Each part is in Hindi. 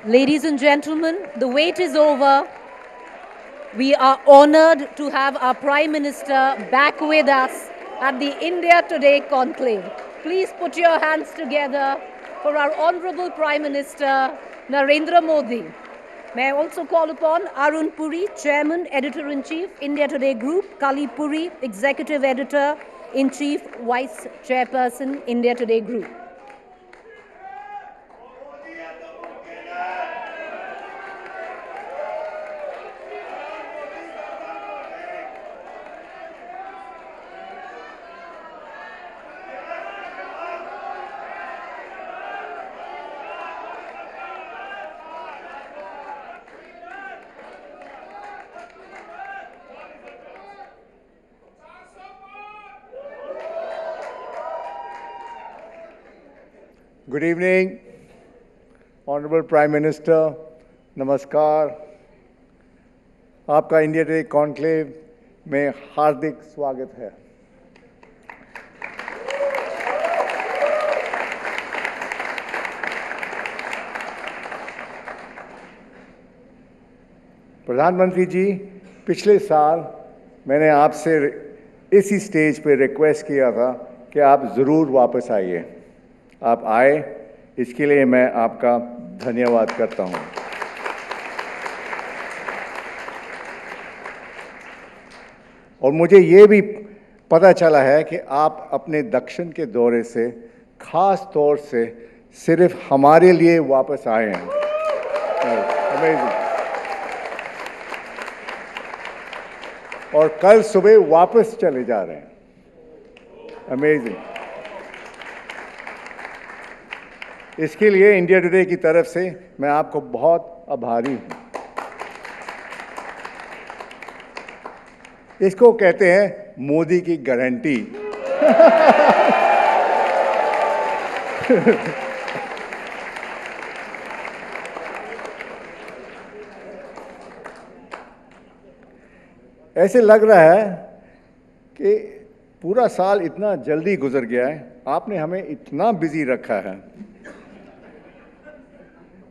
Ladies and gentlemen, the wait is over. We are honored to have our Prime Minister back with us at the India Today conclave. Please put your hands together for our Honorable Prime Minister Narendra Modi. May I also call upon Arun Puri, Chairman, Editor-in-Chief, India Today Group, Kali Puri, Executive Editor-in-Chief, Vice Chairperson, India Today Group. Good evening, Honorable Prime Minister, नमस्कार, आपका इंडिया टुडे कॉन्क्लेव में हार्दिक स्वागत है। प्रधानमंत्री जी, पिछले साल मैंने आपसे इसी स्टेज पे रिक्वेस्ट किया था कि आप ज़रूर वापस आइए। आप आए, इसके लिए मैं आपका धन्यवाद करता हूं। और मुझे ये भी पता चला है कि आप अपने दक्षिण के दौरे से खास तौर से सिर्फ हमारे लिए वापस आए हैं। अमेजिंग। और कल सुबह वापस चले जा रहे हैं। अमेजिंग। इसके लिए इंडिया टुडे की तरफ से मैं आपको बहुत आभारी हूं। इसको कहते हैं मोदी की गारंटी। ऐसे लग रहा है कि पूरा साल इतना जल्दी गुजर गया है, आपने हमें इतना बिजी रखा है।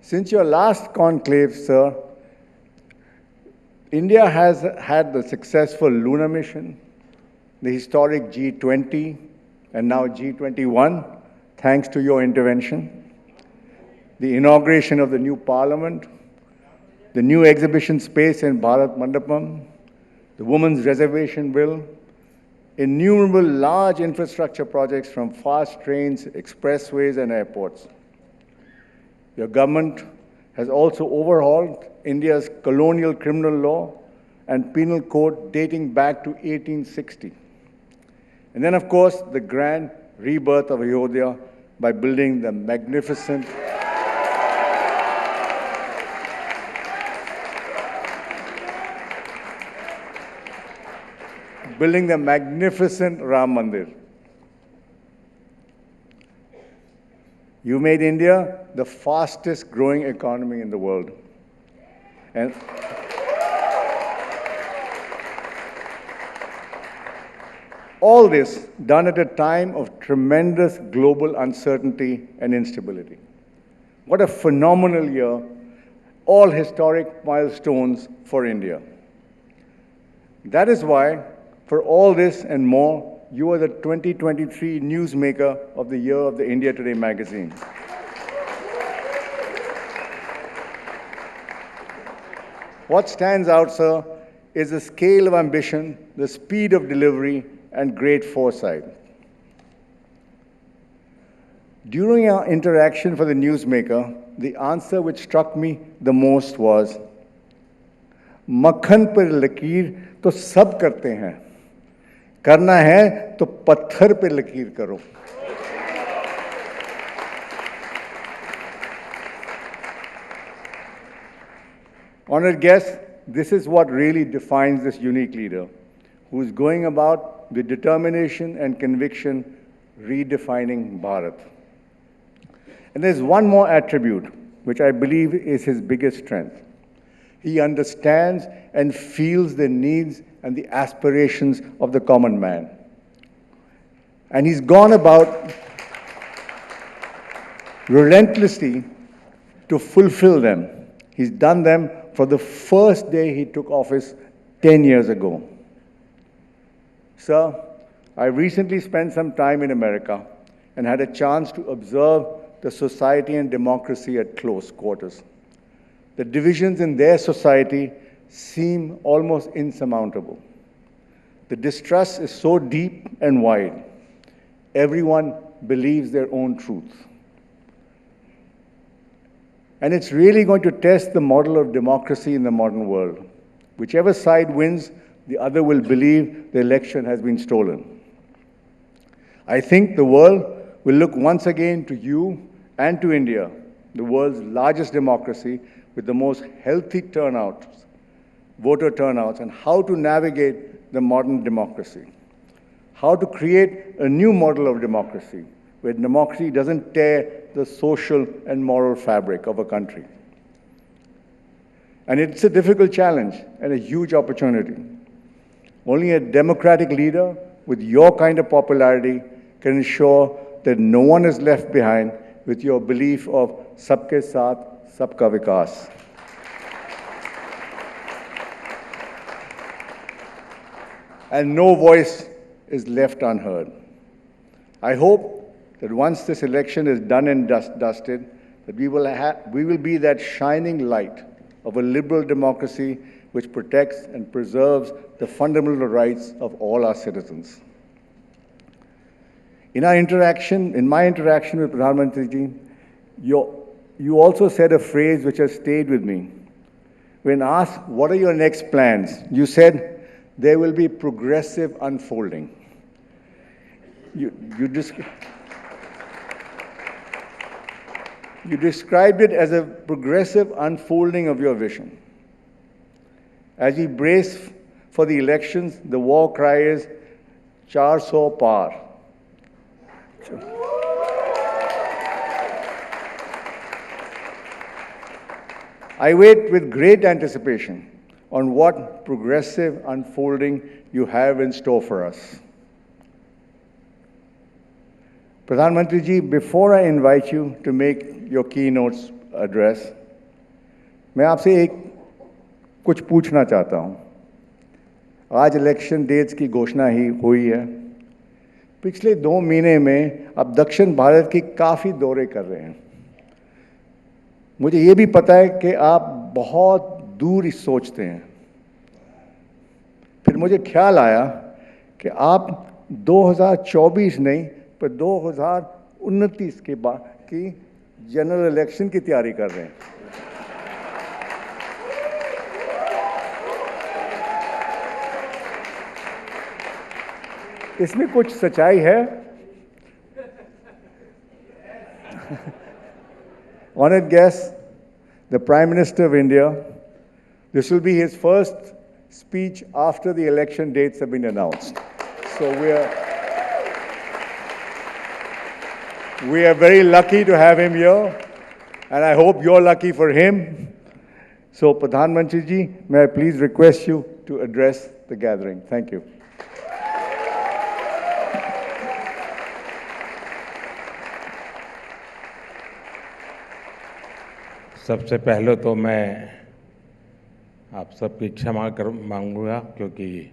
Since your last conclave, sir, India has had the successful lunar mission, the historic G20, and now G21, thanks to your intervention, the inauguration of the new parliament, the new exhibition space in Bharat Mandapam, the women's reservation bill, innumerable large infrastructure projects from fast trains, expressways, and airports. Your government has also overhauled India's colonial criminal law and penal code dating back to 1860. And then, of course, the grand rebirth of Ayodhya by building the magnificent Ram Mandir. You made India the fastest growing economy in the world. And all this done at a time of tremendous global uncertainty and instability. What a phenomenal year, all historic milestones for India. That is why, for all this and more, you are the 2023 Newsmaker of the Year of the India Today magazine. What stands out, sir, is the scale of ambition, the speed of delivery, and great foresight. During our interaction for the Newsmaker, the answer which struck me the most was, मक्खन पर लकीर तो सब करते हैं, करना है तो पत्थर पे लकीर करो। Honored guests, this is what really defines this unique leader, who is going about with determination and conviction, redefining Bharat. And there's one more attribute, which I believe is his biggest strength. He understands and feels the needs and the aspirations of the common man. And he's gone about relentlessly to fulfill them. He's done them from the first day he took office 10 years ago. Sir, I recently spent some time in America and had a chance to observe the society and democracy at close quarters. The divisions in their society seem almost insurmountable. The distrust is so deep and wide. Everyone believes their own truth. And it's really going to test the model of democracy in the modern world. Whichever side wins, the other will believe the election has been stolen. I think the world will look once again to you and to India, the world's largest democracy with the most healthy turnouts, voter turnouts, and how to navigate the modern democracy. How to create a new model of democracy, where democracy doesn't tear the social and moral fabric of a country. And it's a difficult challenge and a huge opportunity. Only a democratic leader with your kind of popularity can ensure that no one is left behind with your belief of Sabke Saath, Sabka Vikas. And no voice is left unheard. I hope that once this election is done and dusted, that we will be that shining light of a liberal democracy which protects and preserves the fundamental rights of all our citizens. In my interaction with Pradhan Mantri ji, you also said a phrase which has stayed with me. When asked, what are your next plans? You said, there will be progressive unfolding. You described it as a progressive unfolding of your vision. As we brace for the elections, the war cry is, 400 par. I wait with great anticipation on what progressive unfolding you have in store for us. Pradhan Mantri ji, before I invite you to make your keynote address, मैं आपसे कुछ पूछना चाहता हूँ. आज इलेक्शन डेट्स की घोषणा ही हुई है. पिछले 2 महीने में आप दक्षिण भारत की काफ़ी दौरे कर रहे हैं. मुझे ये भी पता है कि आप बहुत दूर सोचते हैं. फिर मुझे ख्याल आया कि आप 2024 नहीं पर 2029 के बाद की जनरल इलेक्शन की तैयारी कर रहे हैं. इसमें कुछ सच्चाई है? Honored guests, the Prime Minister of India, this will be his first speech after the election dates have been announced. So we are very lucky to have him here, and I hope you're lucky for him. So Pradhan Mantri ji, may I please request you to address the gathering. Thank you. सबसे पहले तो मैं आप सबकी क्षमा मांगूंगा क्योंकि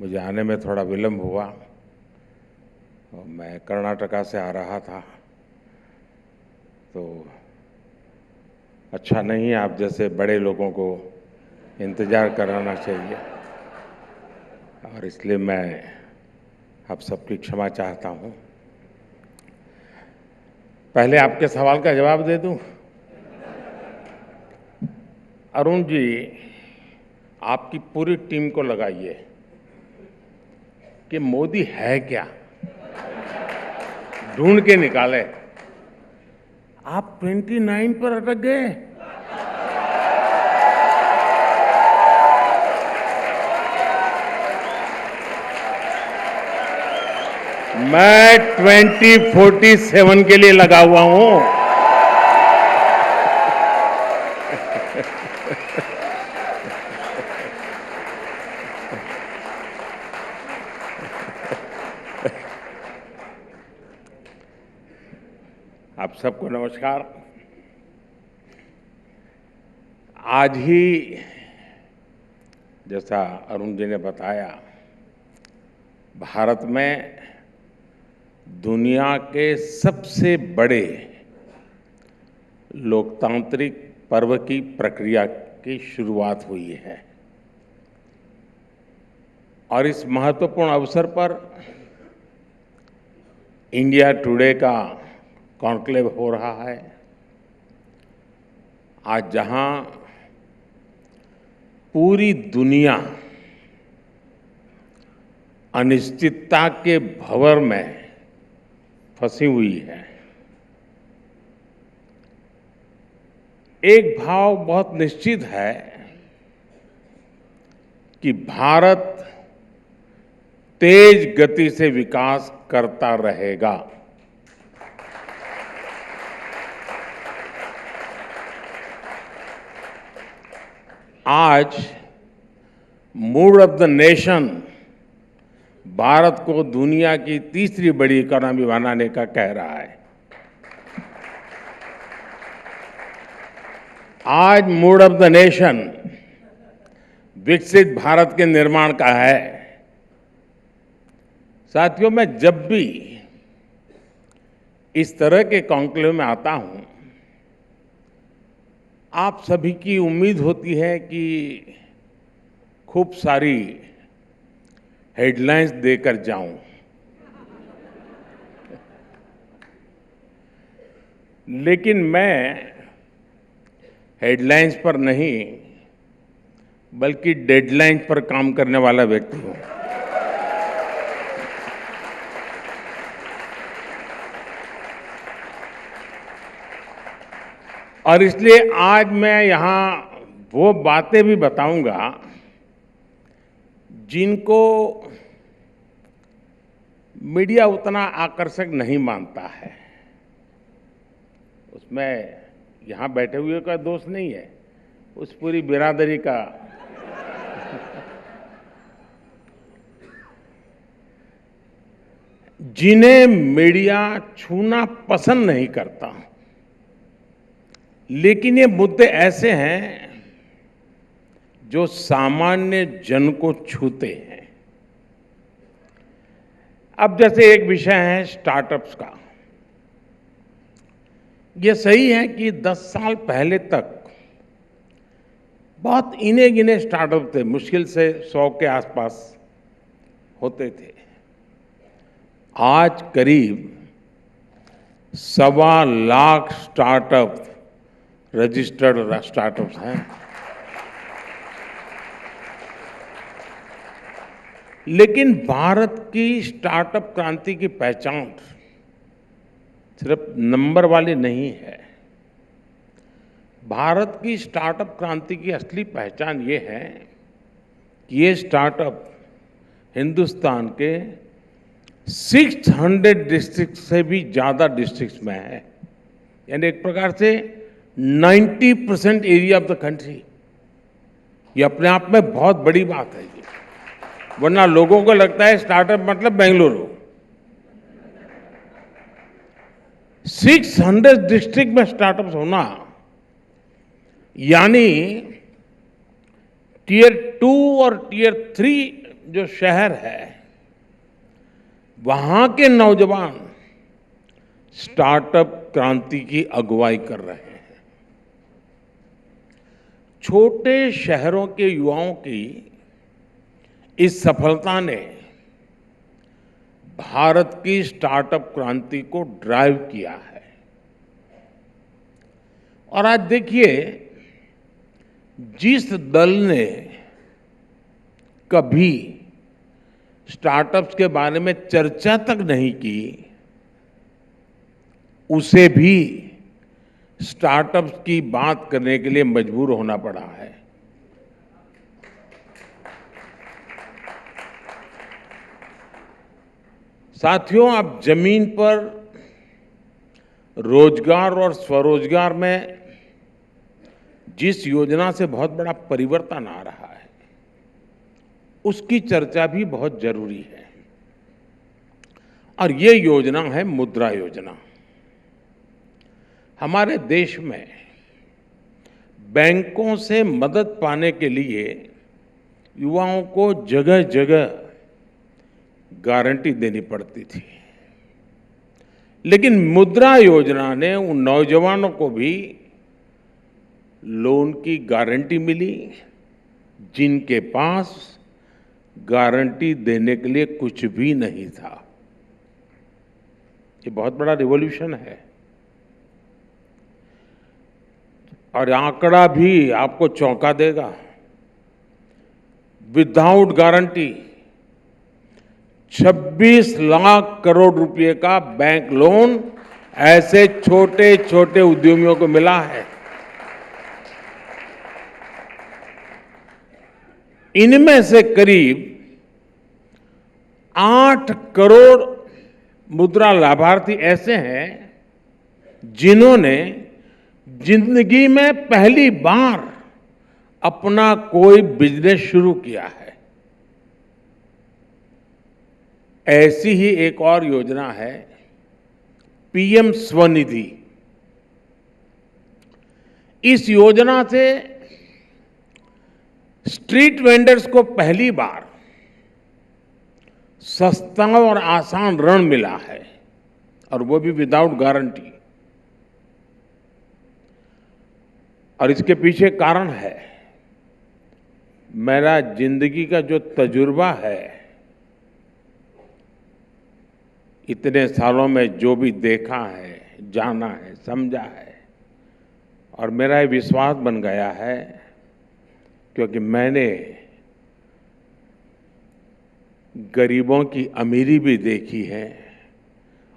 मुझे आने में थोड़ा विलम्ब हुआ और मैं कर्नाटका से आ रहा था, तो अच्छा नहीं, आप जैसे बड़े लोगों को इंतज़ार कराना चाहिए और इसलिए मैं आप सबकी क्षमा चाहता हूँ. पहले आपके सवाल का जवाब दे दूँ. अरुण जी, आपकी पूरी टीम को लगाइए कि मोदी है क्या, ढूंढ के निकाले. आप 29 पर अटक गए. मैं 2047 के लिए लगा हुआ हूं. आप सबको नमस्कार. आज ही जैसा अरुण जी ने बताया, भारत में दुनिया के सबसे बड़े लोकतांत्रिक पर्व की प्रक्रिया की शुरुआत हुई है और इस महत्वपूर्ण अवसर पर इंडिया टुडे का कॉन्क्लेव हो रहा है। आज जहां पूरी दुनिया अनिश्चितता के भंवर में फंसी हुई है, एक भाव बहुत निश्चित है कि भारत तेज गति से विकास करता रहेगा। आज mood off the nation Bharat को दुनिया की तीसरी बड़ी इकोनॉमी बनाने का कह रहा है। आज मूड ऑफ द नेशन विकसित भारत के निर्माण का है। साथियों, मैं जब भी इस तरह के कॉन्क्लेव में आता हूं, आप सभी की उम्मीद होती है कि खूब सारी हेडलाइंस देकर जाऊं, लेकिन मैं हेडलाइंस पर नहीं बल्कि डेडलाइंस पर काम करने वाला व्यक्ति हूं। और इसलिए आज मैं यहां वो बातें भी बताऊंगा जिनको मीडिया उतना आकर्षक नहीं मानता है। उसमें यहां बैठे हुए का दोष नहीं है, उस पूरी बिरादरी का। जिन्हें मीडिया छूना पसंद नहीं करता, लेकिन ये मुद्दे ऐसे हैं जो सामान्य जन को छूते हैं। अब जैसे एक विषय है स्टार्टअप्स का। ये सही है कि 10 साल पहले तक बहुत इने गिने स्टार्टअप थे, मुश्किल से 100 के आसपास होते थे। आज करीब 1.25 लाख स्टार्टअप रजिस्टर्ड स्टार्टअप्स हैं। लेकिन भारत की स्टार्टअप क्रांति की पहचान सिर्फ नंबर वाली नहीं है। भारत की स्टार्टअप क्रांति की असली पहचान ये है कि ये स्टार्टअप हिंदुस्तान के 600 डिस्ट्रिक्ट से भी ज्यादा डिस्ट्रिक्ट्स में है, यानी एक प्रकार से 90% एरिया ऑफ द कंट्री। ये अपने आप में बहुत बड़ी बात है। वरना लोगों को लगता है स्टार्टअप मतलब बेंगलुरु। 600 डिस्ट्रिक्ट में स्टार्टअप्स होना यानी टियर 2 और टियर 3 जो शहर है, वहां के नौजवान स्टार्टअप क्रांति की अगुवाई कर रहे हैं। छोटे शहरों के युवाओं की इस सफलता ने भारत की स्टार्टअप क्रांति को ड्राइव किया है। और आज देखिए, जिस दल ने कभी स्टार्टअप्स के बारे में चर्चा तक नहीं की, उसे भी स्टार्टअप्स की बात करने के लिए मजबूर होना पड़ा है। साथियों, अब जमीन पर रोजगार और स्वरोजगार में जिस योजना से बहुत बड़ा परिवर्तन आ रहा है, उसकी चर्चा भी बहुत जरूरी है। और ये योजना है मुद्रा योजना। हमारे देश में बैंकों से मदद पाने के लिए युवाओं को जगह जगह गारंटी देनी पड़ती थी, लेकिन मुद्रा योजना ने उन नौजवानों को भी लोन की गारंटी मिली जिनके पास गारंटी देने के लिए कुछ भी नहीं था। ये बहुत बड़ा रिवॉल्यूशन है। और आंकड़ा भी आपको चौंका देगा। विदाउट गारंटी 26 लाख करोड़ रुपए का बैंक लोन ऐसे छोटे छोटे उद्यमियों को मिला है। इनमें से करीब 8 करोड़ मुद्रा लाभार्थी ऐसे हैं जिन्होंने जिंदगी में पहली बार अपना कोई बिजनेस शुरू किया है। ऐसी ही एक और योजना है पीएम स्वनिधि। इस योजना से स्ट्रीट वेंडर्स को पहली बार सस्ता और आसान ऋण मिला है, और वो भी विदाउट गारंटी। और इसके पीछे कारण है मेरा जिंदगी का जो तजुर्बा है, इतने सालों में जो भी देखा है, जाना है, समझा है, और मेरा ये विश्वास बन गया है क्योंकि मैंने गरीबों की अमीरी भी देखी है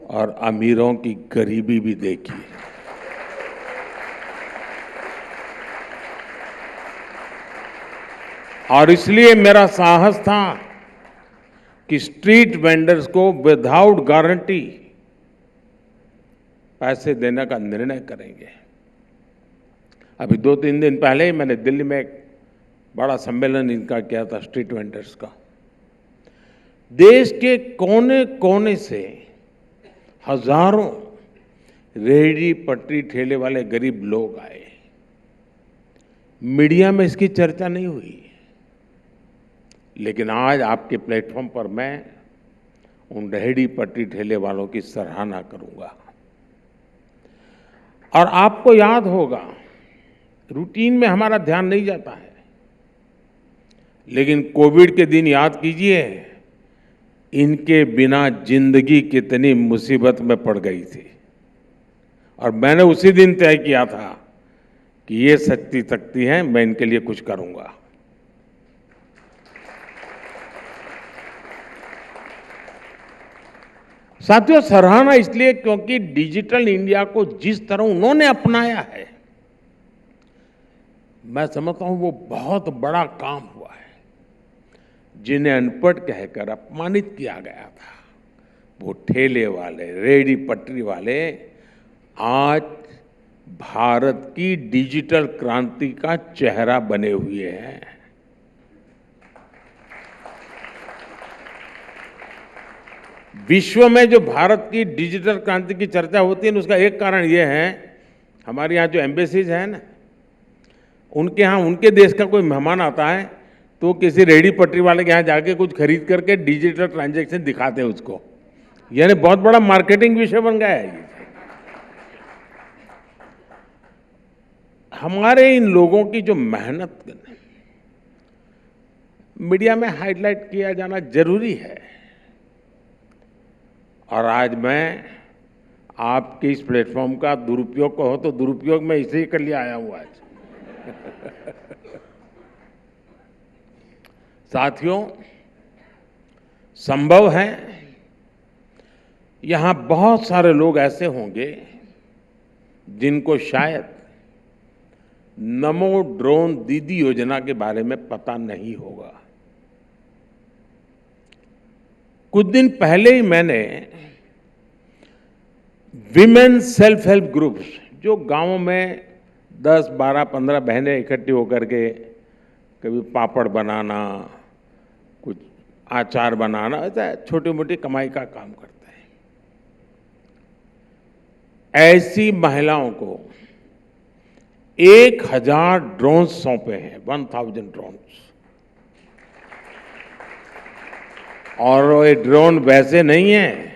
और अमीरों की गरीबी भी देखी है। और इसलिए मेरा साहस था कि स्ट्रीट वेंडर्स को विदाउट गारंटी पैसे देने का निर्णय करेंगे। अभी 2-3 दिन पहले ही मैंने दिल्ली में एक बड़ा सम्मेलन इनका किया था, स्ट्रीट वेंडर्स का। देश के कोने कोने से हजारों रेहड़ी पटरी ठेले वाले गरीब लोग आए। मीडिया में इसकी चर्चा नहीं हुई, लेकिन आज आपके प्लेटफॉर्म पर मैं उन रेहड़ी पटरी ठेले वालों की सराहना करूंगा। और आपको याद होगा, रूटीन में हमारा ध्यान नहीं जाता है, लेकिन कोविड के दिन याद कीजिए, इनके बिना जिंदगी कितनी मुसीबत में पड़ गई थी। और मैंने उसी दिन तय किया था कि ये सच्ची तकती हैं, मैं इनके लिए कुछ करूंगा। साथियों, सराहना इसलिए क्योंकि डिजिटल इंडिया को जिस तरह उन्होंने अपनाया है, मैं समझता हूं वो बहुत बड़ा काम हुआ है। जिन्हें अनपढ़ कहकर अपमानित किया गया था, वो ठेले वाले, रेहड़ी पटरी वाले आज भारत की डिजिटल क्रांति का चेहरा बने हुए हैं। विश्व में जो भारत की डिजिटल क्रांति की चर्चा होती है, उसका एक कारण ये है, हमारे यहाँ जो एम्बेसीज हैं ना, उनके यहाँ उनके देश का कोई मेहमान आता है तो किसी रेहड़ी पटरी वाले के यहाँ जाके कुछ खरीद करके डिजिटल ट्रांजैक्शन दिखाते हैं उसको। यानी बहुत बड़ा मार्केटिंग विषय बन गया है ये। हमारे इन लोगों की जो मेहनत मीडिया में हाईलाइट किया जाना जरूरी है। और आज मैं आपके इस प्लेटफॉर्म का दुरुपयोग हो तो दुरुपयोग मैं इसे ही कर लिया आया हूं आज। साथियों, संभव है यहां बहुत सारे लोग ऐसे होंगे जिनको शायद नमो ड्रोन दीदी योजना के बारे में पता नहीं होगा। कुछ दिन पहले ही मैंने विमेन सेल्फ हेल्प ग्रुप्स, जो गांवों में 10, 12, 15 बहनें इकट्ठी होकर के कभी पापड़ बनाना, कुछ अचार बनाना, ऐसा छोटी मोटी कमाई का काम करते हैं, ऐसी महिलाओं को 1000 ड्रोन सौंपे हैं, 1000 ड्रोन्स। और ये ड्रोन वैसे नहीं है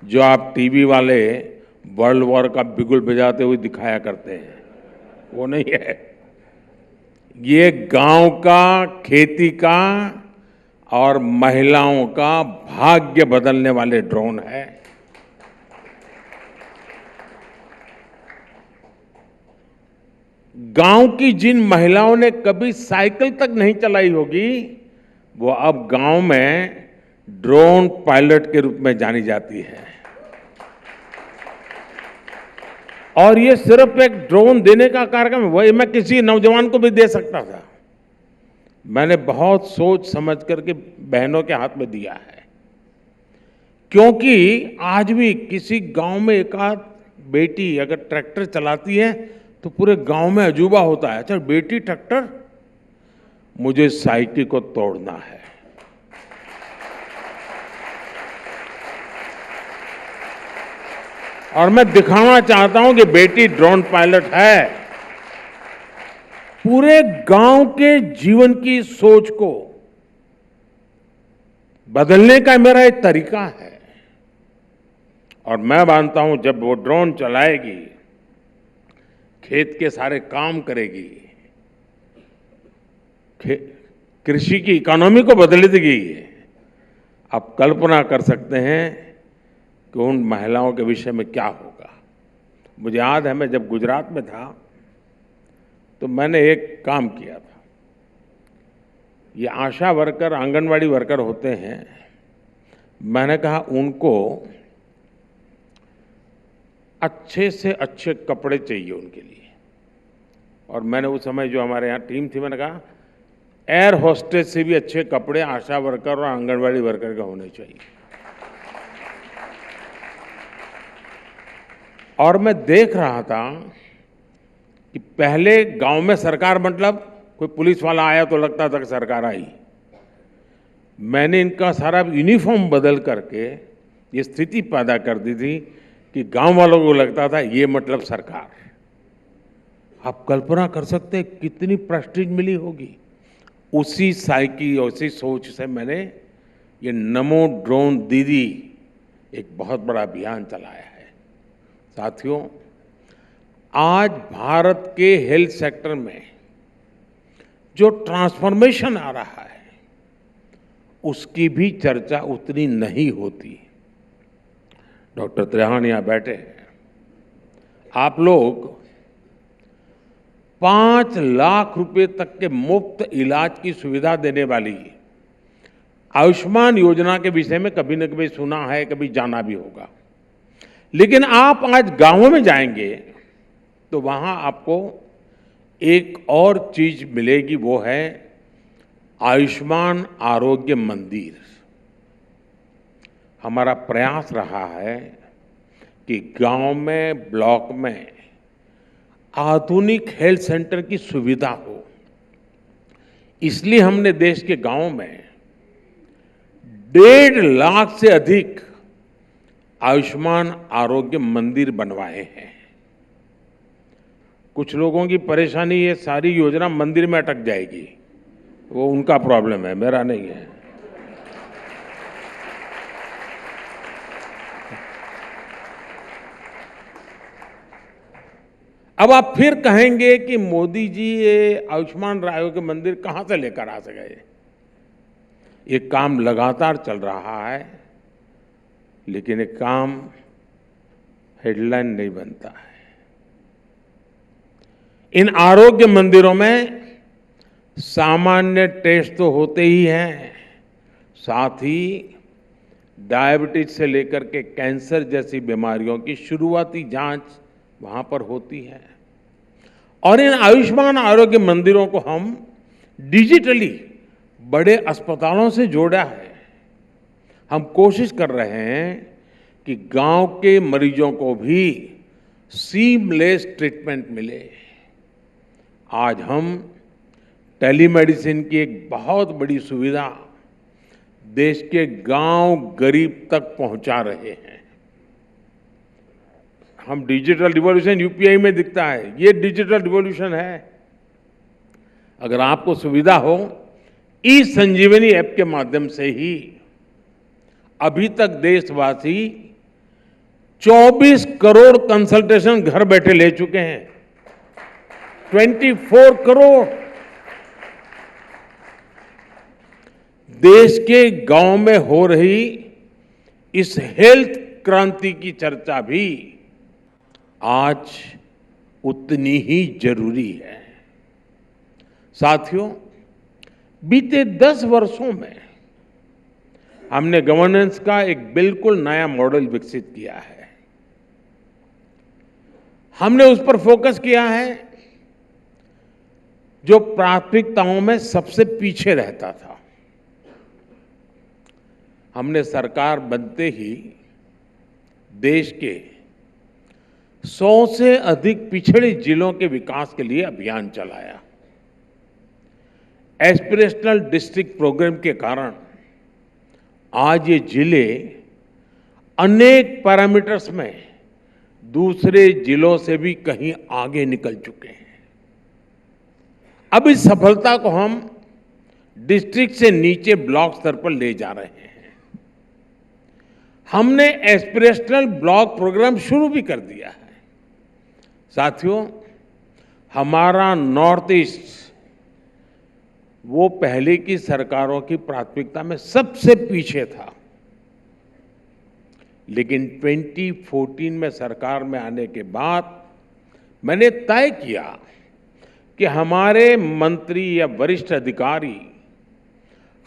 जो आप टीवी वाले वर्ल्ड वॉर का बिगुल बजाते हुए दिखाया करते हैं, वो नहीं है। ये गांव का, खेती का और महिलाओं का भाग्य बदलने वाले ड्रोन है। गांव की जिन महिलाओं ने कभी साइकिल तक नहीं चलाई होगी, वो अब गांव में ड्रोन पायलट के रूप में जानी जाती है। और ये सिर्फ एक ड्रोन देने का कार्यक्रम है, वही मैं किसी नौजवान को भी दे सकता था। मैंने बहुत सोच समझ करके बहनों के हाथ में दिया है, क्योंकि आज भी किसी गांव में एक आध बेटी अगर ट्रैक्टर चलाती है तो पूरे गांव में अजूबा होता है, अच्छा बेटी ट्रैक्टर, मुझे साइकिल को तोड़ना है। और मैं दिखाना चाहता हूं कि बेटी ड्रोन पायलट है। पूरे गांव के जीवन की सोच को बदलने का मेरा एक तरीका है। और मैं मानता हूं जब वो ड्रोन चलाएगी, खेत के सारे काम करेगी, कृषि की इकोनॉमी को बदल देगी। आप कल्पना कर सकते हैं कि उन महिलाओं के विषय में क्या होगा। मुझे याद है, मैं जब गुजरात में था तो मैंने एक काम किया था। ये आशा वर्कर, आंगनवाड़ी वर्कर होते हैं, मैंने कहा उनको अच्छे से अच्छे कपड़े चाहिए उनके लिए। और मैंने उस समय जो हमारे यहाँ टीम थी, मैंने कहा एयर होस्टेस से भी अच्छे कपड़े आशा वर्कर और आंगनवाड़ी वर्कर के होने चाहिए। और मैं देख रहा था कि पहले गांव में सरकार मतलब कोई पुलिस वाला आया तो लगता था कि सरकार आई। मैंने इनका सारा यूनिफॉर्म बदल करके ये स्थिति पैदा कर दी थी कि गांव वालों को लगता था ये मतलब सरकार। आप कल्पना कर सकते हैं कितनी प्रेस्टीज मिली होगी। उसी साइकी, उसी सोच से मैंने ये नमो ड्रोन दीदी एक बहुत बड़ा अभियान चलाया है। साथियों, आज भारत के हेल्थ सेक्टर में जो ट्रांसफॉर्मेशन आ रहा है, उसकी भी चर्चा उतनी नहीं होती। डॉक्टर त्रेहान यहाँ बैठे हैं। आप लोग 5 लाख रुपए तक के मुफ्त इलाज की सुविधा देने वाली आयुष्मान योजना के विषय में कभी न कभी सुना है, कभी जाना भी होगा। लेकिन आप आज गांवों में जाएंगे तो वहां आपको एक और चीज मिलेगी, वो है आयुष्मान आरोग्य मंदिर। हमारा प्रयास रहा है कि गांव में, ब्लॉक में आधुनिक हेल्थ सेंटर की सुविधा हो। इसलिए हमने देश के गांवों में 1.5 लाख से अधिक आयुष्मान आरोग्य मंदिर बनवाए हैं। कुछ लोगों की परेशानी, ये सारी योजना मंदिर में अटक जाएगी, वो उनका प्रॉब्लम है, मेरा नहीं है। अब आप फिर कहेंगे कि मोदी जी ये आयुष्मान आरोग्य मंदिर कहां से लेकर आ सके। ये काम लगातार चल रहा है, लेकिन ये काम हेडलाइन नहीं बनता है। इन आरोग्य मंदिरों में सामान्य टेस्ट तो होते ही हैं, साथ ही डायबिटीज से लेकर के कैंसर जैसी बीमारियों की शुरुआती जांच वहां पर होती है। और इन आयुष्मान आरोग्य मंदिरों को हम डिजिटली बड़े अस्पतालों से जोड़ा है। हम कोशिश कर रहे हैं कि गांव के मरीजों को भी सीमलेस ट्रीटमेंट मिले। आज हम टेलीमेडिसिन की एक बहुत बड़ी सुविधा देश के गांव गरीब तक पहुंचा रहे हैं। हम डिजिटल रिवॉल्यूशन यूपीआई में दिखता है, ये डिजिटल रिवॉल्यूशन है। अगर आपको सुविधा हो, ई संजीवनी ऐप के माध्यम से ही अभी तक देशवासी 24 करोड़ कंसल्टेशन घर बैठे ले चुके हैं। 24 करोड़। देश के गांव में हो रही इस हेल्थ क्रांति की चर्चा भी आज उतनी ही जरूरी है। साथियों, बीते 10 वर्षों में हमने गवर्नेंस का एक बिल्कुल नया मॉडल विकसित किया है। हमने उस पर फोकस किया है जो प्राथमिकताओं में सबसे पीछे रहता था। हमने सरकार बनते ही देश के 100 से अधिक पिछड़े जिलों के विकास के लिए अभियान चलाया। एस्पिरेशनल डिस्ट्रिक्ट प्रोग्राम के कारण आज ये जिले अनेक पैरामीटर्स में दूसरे जिलों से भी कहीं आगे निकल चुके हैं। अब इस सफलता को हम डिस्ट्रिक्ट से नीचे ब्लॉक स्तर पर ले जा रहे हैं। हमने एस्पिरेशनल ब्लॉक प्रोग्राम शुरू भी कर दिया है। साथियों, हमारा नॉर्थ ईस्ट वो पहले की सरकारों की प्राथमिकता में सबसे पीछे था, लेकिन 2014 में सरकार में आने के बाद मैंने तय किया कि हमारे मंत्री या वरिष्ठ अधिकारी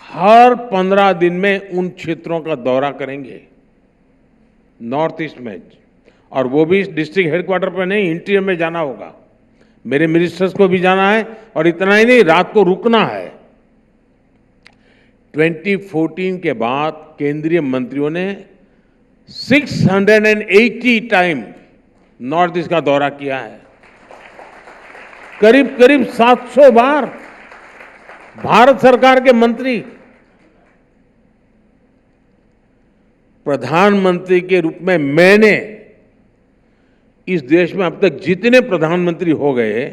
हर 15 दिन में उन क्षेत्रों का दौरा करेंगे नॉर्थ ईस्ट में, और वो भी डिस्ट्रिक्ट हेडक्वार्टर पर नहीं, इंटीरियर में जाना होगा। मेरे मिनिस्टर्स को भी जाना है, और इतना ही नहीं, रात को रुकना है। 2014 के बाद केंद्रीय मंत्रियों ने 680 टाइम नॉर्थ ईस्ट का दौरा किया है। करीब करीब 700 बार भारत सरकार के मंत्री प्रधानमंत्री के रूप में मैंने इस देश में अब तक जितने प्रधानमंत्री हो गए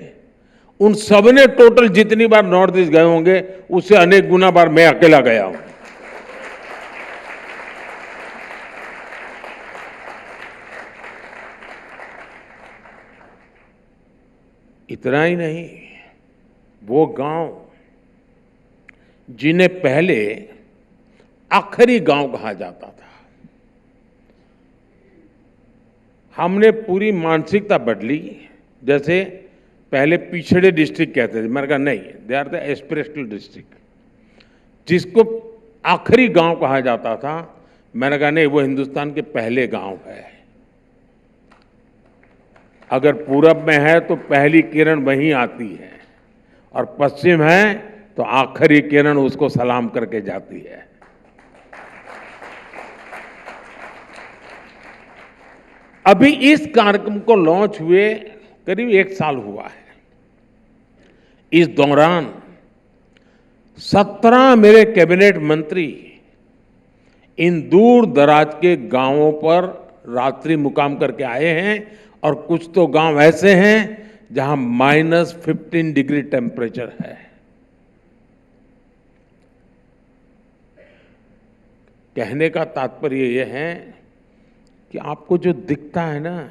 उन सबने टोटल जितनी बार नॉर्थ ईस्ट गए होंगे उससे अनेक गुना बार मैं अकेला गया हूं। इतना ही नहीं, वो गांव जिन्हें पहले आखिरी गांव कहा जाता था, हमने पूरी मानसिकता बदली। जैसे पहले पिछड़े डिस्ट्रिक्ट कहते थे, मैंने कहा नहीं, they are the aspirational district. जिसको आखिरी गांव कहा जाता था, मैंने कहा नहीं, वो हिंदुस्तान के पहले गांव है। अगर पूरब में है तो पहली किरण वहीं आती है, और पश्चिम है तो आखिरी किरण उसको सलाम करके जाती है। अभी इस कार्यक्रम को लॉन्च हुए करीब 1 साल हुआ है। इस दौरान 17 मेरे कैबिनेट मंत्री इन दूर दराज के गांवों पर रात्रि मुकाम करके आए हैं, और कुछ तो गांव ऐसे हैं जहां -15 डिग्री टेम्परेचर है। कहने का तात्पर्य यह है कि आपको जो दिखता है ना,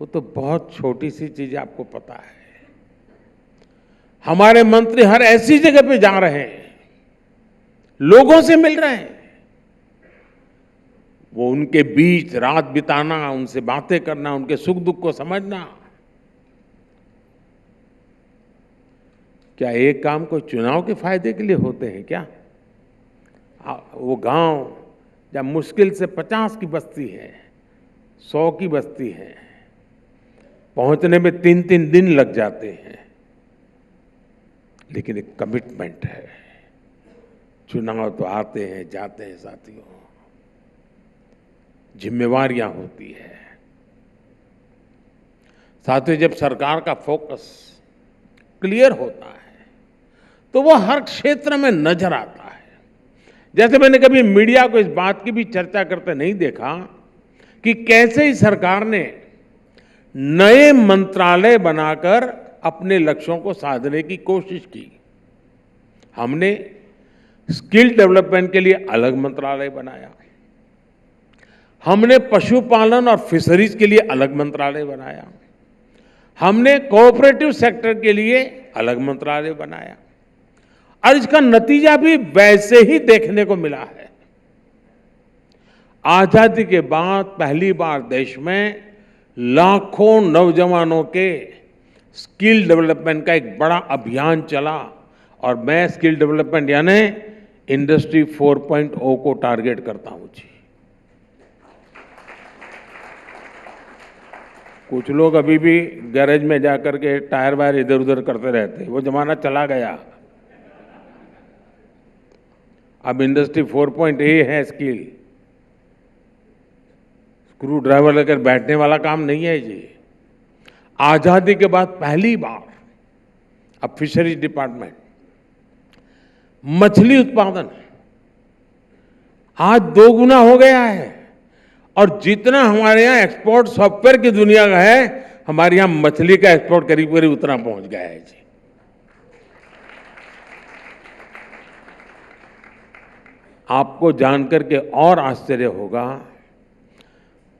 वो तो बहुत छोटी सी चीज आपको पता है। हमारे मंत्री हर ऐसी जगह पे जा रहे हैं, लोगों से मिल रहे हैं, वो उनके बीच रात बिताना, उनसे बातें करना, उनके सुख दुख को समझना। क्या एक काम को चुनाव के फायदे के लिए होते हैं क्या? वो गांव जब मुश्किल से 50 की बस्ती है, 100 की बस्ती है, पहुंचने में 3-3 दिन लग जाते हैं, लेकिन एक कमिटमेंट है। चुनाव तो आते हैं जाते हैं साथियों, जिम्मेवारियां होती है। साथियों, जब सरकार का फोकस क्लियर होता है तो वो हर क्षेत्र में नजर आता है। जैसे मैंने कभी मीडिया को इस बात की भी चर्चा करते नहीं देखा कि कैसे ही सरकार ने नए मंत्रालय बनाकर अपने लक्ष्यों को साधने की कोशिश की। हमने स्किल डेवलपमेंट के लिए अलग मंत्रालय बनाया, हमने पशुपालन और फिशरीज के लिए अलग मंत्रालय बनाया, हमने कोऑपरेटिव सेक्टर के लिए अलग मंत्रालय बनाया और इसका नतीजा भी वैसे ही देखने को मिला है। आजादी के बाद पहली बार देश में लाखों नौजवानों के स्किल डेवलपमेंट का एक बड़ा अभियान चला और मैं स्किल डेवलपमेंट यानी इंडस्ट्री 4.0 को टारगेट करता हूं जी। कुछ लोग अभी भी गैरेज में जाकर के टायर वायर इधर उधर करते रहते, वो जमाना चला गया। अब इंडस्ट्री 4.0 है स्किल। स्क्रू ड्राइवर लेकर बैठने वाला काम नहीं है जी। आजादी के बाद पहली बार अब फिशरीज डिपार्टमेंट, मछली उत्पादन आज 2 गुना हो गया है और जितना हमारे यहाँ एक्सपोर्ट सॉफ्टवेयर की दुनिया का है, हमारे यहाँ मछली का एक्सपोर्ट करीब करीब उतना पहुंच गया है जी। आपको जानकर के और आश्चर्य होगा,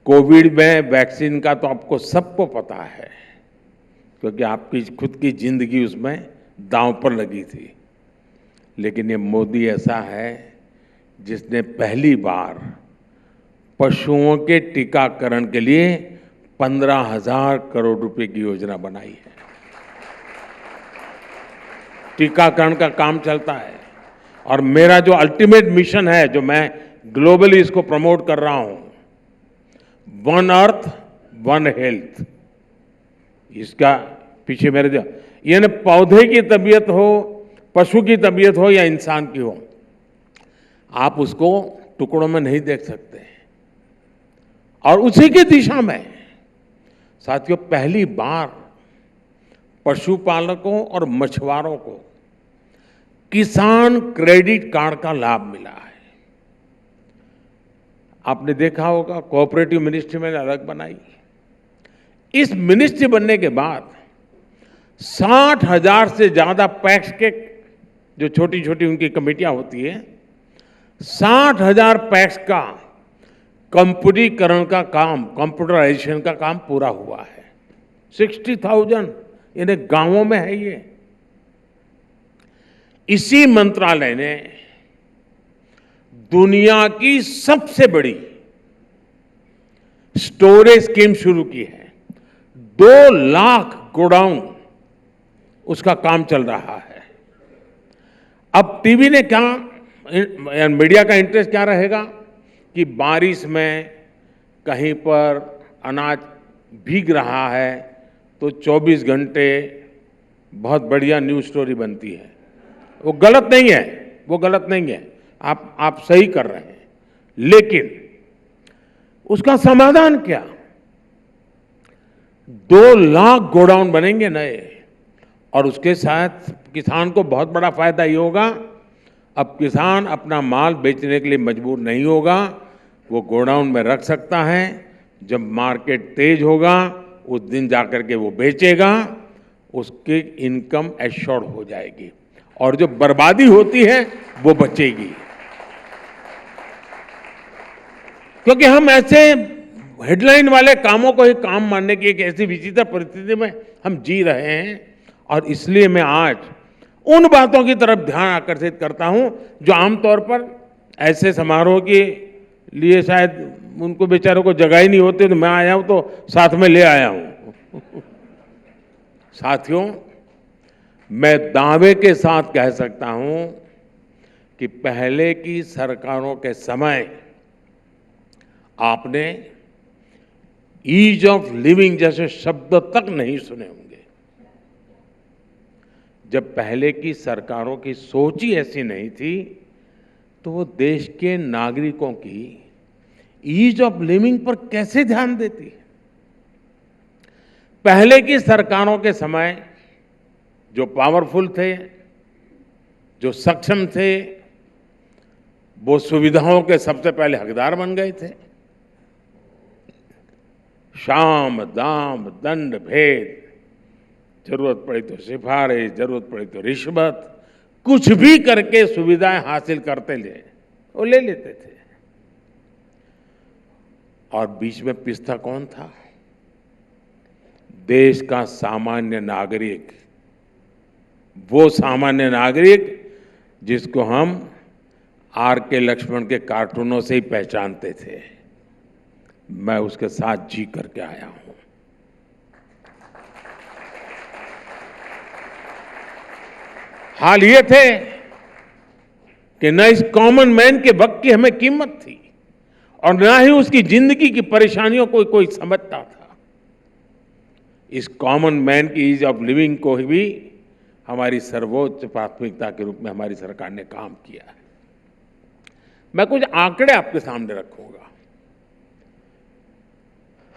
कोविड में वैक्सीन का तो आपको सबको पता है क्योंकि आपकी खुद की जिंदगी उसमें दांव पर लगी थी। लेकिन ये मोदी ऐसा है जिसने पहली बार पशुओं के टीकाकरण के लिए 15,000 करोड़ रुपए की योजना बनाई है। टीकाकरण का काम चलता है और मेरा जो अल्टीमेट मिशन है, जो मैं ग्लोबली इसको प्रमोट कर रहा हूं, वन अर्थ वन हेल्थ, इसका पीछे मेरे जो यानी पौधे की तबीयत हो, पशु की तबीयत हो या इंसान की हो, आप उसको टुकड़ों में नहीं देख सकते। और उसी की दिशा में साथियों पहली बार पशुपालकों और मछुआरों को किसान क्रेडिट कार्ड का लाभ मिला है। आपने देखा होगा कोऑपरेटिव मिनिस्ट्री मैंने अलग बनाई। इस मिनिस्ट्री बनने के बाद 60,000 से ज्यादा पैक्स के जो छोटी छोटी उनकी कमेटियां होती है, 60,000 पैक्स का कंप्यूटरीकरण का काम, कंप्यूटराइजेशन का काम पूरा हुआ है। 60,000 यानी गांवों में है ये। इसी मंत्रालय ने दुनिया की सबसे बड़ी स्टोरेज स्कीम शुरू की है। 2 लाख गोडाउन उसका काम चल रहा है। अब टीवी ने क्या, मीडिया का इंटरेस्ट क्या रहेगा कि बारिश में कहीं पर अनाज भीग रहा है तो 24 घंटे बहुत बढ़िया न्यूज स्टोरी बनती है। वो गलत नहीं है, वो गलत नहीं है, आप सही कर रहे हैं। लेकिन उसका समाधान क्या? 2 लाख गोडाउन बनेंगे नए और उसके साथ किसान को बहुत बड़ा फायदा ये होगा, अब किसान अपना माल बेचने के लिए मजबूर नहीं होगा, वो गोडाउन में रख सकता है। जब मार्केट तेज होगा उस दिन जाकर के वो बेचेगा, उसकी इनकम एश्योर्ड हो जाएगी और जो बर्बादी होती है वो बचेगी। क्योंकि हम ऐसे हेडलाइन वाले कामों को ही काम मानने की एक ऐसी विचित्र परिस्थिति में हम जी रहे हैं और इसलिए मैं आज उन बातों की तरफ ध्यान आकर्षित करता हूं जो आमतौर पर ऐसे समारोह के लिए शायद उनको बेचारों को जगह ही नहीं होती, तो मैं आया हूं तो साथ में ले आया हूं। साथियों, मैं दावे के साथ कह सकता हूं कि पहले की सरकारों के समय आपने ईज ऑफ लिविंग जैसे शब्द तक नहीं सुने होंगे। जब पहले की सरकारों की सोच ही ऐसी नहीं थी तो वो देश के नागरिकों की ईज ऑफ लिविंग पर कैसे ध्यान देती? पहले की सरकारों के समय जो पावरफुल थे, जो सक्षम थे, वो सुविधाओं के सबसे पहले हकदार बन गए थे। शाम दाम दंड भेद, जरूरत पड़ी तो सिफारिश, जरूरत पड़ी तो रिश्वत, कुछ भी करके सुविधाएं हासिल करते ले वो ले लेते थे। और बीच में पिसता कौन था? देश का सामान्य नागरिक, वो सामान्य नागरिक जिसको हम आर के लक्ष्मण के कार्टूनों से ही पहचानते थे। मैं उसके साथ जी करके आया हूं। हाल ये थे कि न इस कॉमन मैन के वक्त की हमें कीमत थी और न ही उसकी जिंदगी की परेशानियों को कोई समझता था। इस कॉमन मैन की ईज ऑफ लिविंग को भी हमारी सर्वोच्च प्राथमिकता के रूप में हमारी सरकार ने काम किया है। मैं कुछ आंकड़े आपके सामने रखूंगा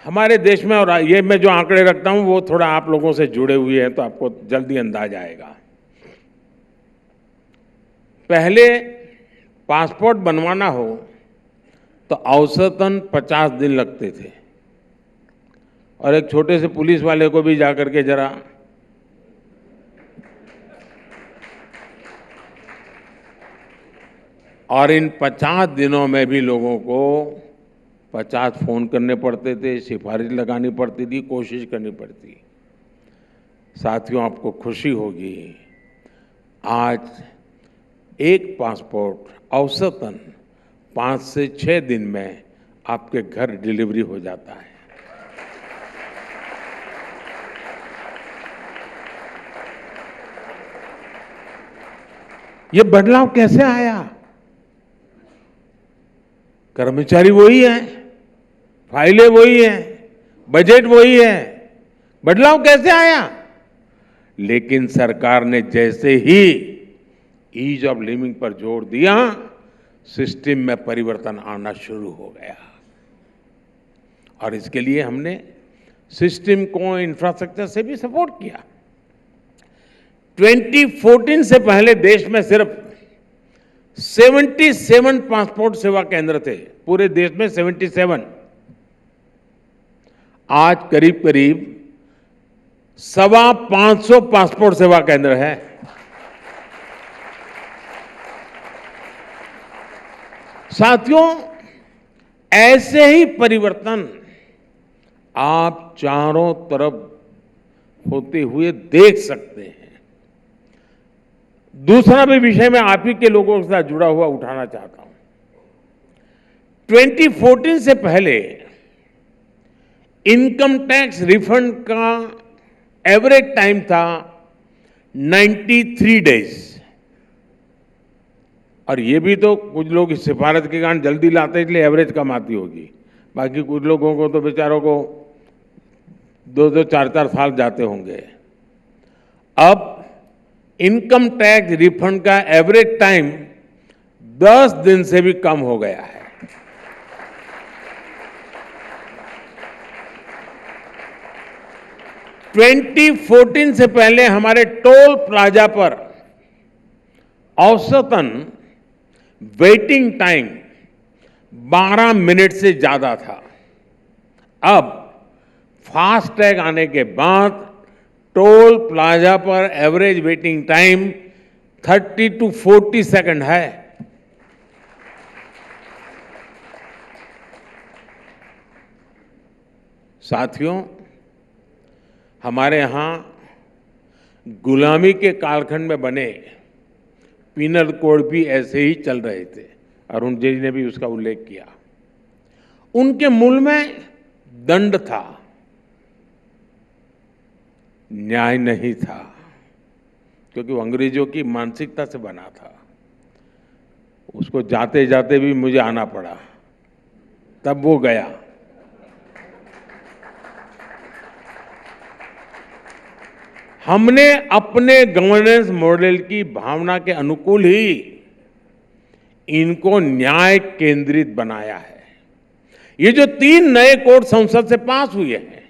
हमारे देश में, और ये मैं जो आंकड़े रखता हूं वो थोड़ा आप लोगों से जुड़े हुए हैं तो आपको जल्दी अंदाज आएगा। पहले पासपोर्ट बनवाना हो तो औसतन 50 दिन लगते थे, और एक छोटे से पुलिस वाले को भी जाकर के जरा और इन 50 दिनों में भी लोगों को 50 फोन करने पड़ते थे, सिफारिश लगानी पड़ती थी, कोशिश करनी पड़ती। साथियों, आपको खुशी होगी आज एक पासपोर्ट औसतन 5 से 6 दिन में आपके घर डिलीवरी हो जाता है। ये बदलाव कैसे आया? कर्मचारी वही है, फाइलें वही हैं, बजट वही है, बदलाव कैसे आया? लेकिन सरकार ने जैसे ही ईज ऑफ लिविंग पर जोर दिया, सिस्टम में परिवर्तन आना शुरू हो गया। और इसके लिए हमने सिस्टम को इंफ्रास्ट्रक्चर से भी सपोर्ट किया। 2014 से पहले देश में सिर्फ 77 पासपोर्ट सेवा केंद्र थे, पूरे देश में 77। आज करीब करीब 550 पासपोर्ट सेवा केंद्र है। साथियों, ऐसे ही परिवर्तन आप चारों तरफ होते हुए देख सकते हैं। दूसरा भी विषय मैं आप ही के लोगों के साथ जुड़ा हुआ उठाना चाहता हूं। 2014 से पहले इनकम टैक्स रिफंड का एवरेज टाइम था 93 डेज, और ये भी तो कुछ लोग इस सिफारिश के कारण जल्दी लाते हैं इसलिए एवरेज कम आती होगी, बाकी कुछ लोगों को तो बेचारों को 2-2, 4-4 साल जाते होंगे। अब इनकम टैक्स रिफंड का एवरेज टाइम 10 दिन से भी कम हो गया है। ट्वेंटी 2014 से पहले हमारे टोल प्लाजा पर औसतन वेटिंग टाइम 12 मिनट से ज्यादा था। अब फास्टैग आने के बाद टोल प्लाजा पर average waiting time 30 to 40 second है। साथियों, हमारे यहां गुलामी के कालखंड में बने पीनल कोड भी ऐसे ही चल रहे थे, अरुण जी ने भी उसका उल्लेख किया। उनके मूल में दंड था, न्याय नहीं था, क्योंकि वो अंग्रेजों की मानसिकता से बना था। उसको जाते जाते भी मुझे आना पड़ा, तब वो गया। हमने अपने गवर्नेंस मॉडल की भावना के अनुकूल ही इनको न्याय केंद्रित बनाया है। ये जो 3 नए कोड संसद से पास हुए हैं,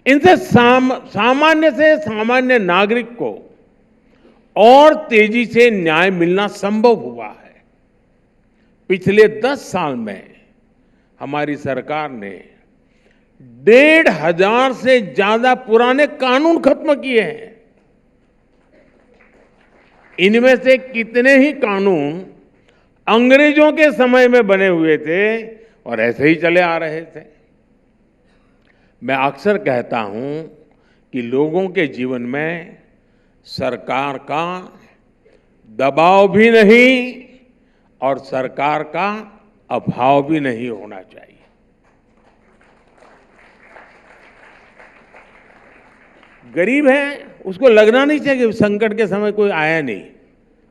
इनसे सामान्य से सामान्य नागरिक को और तेजी से न्याय मिलना संभव हुआ है। पिछले 10 साल में हमारी सरकार ने 1,500 से ज्यादा पुराने कानून खत्म किए हैं। इनमें से कितने ही कानून अंग्रेजों के समय में बने हुए थे और ऐसे ही चले आ रहे थे। मैं अक्सर कहता हूं कि लोगों के जीवन में सरकार का दबाव भी नहीं और सरकार का अभाव भी नहीं होना चाहिए। गरीब है, उसको लगना नहीं चाहिए कि संकट के समय कोई आया नहीं।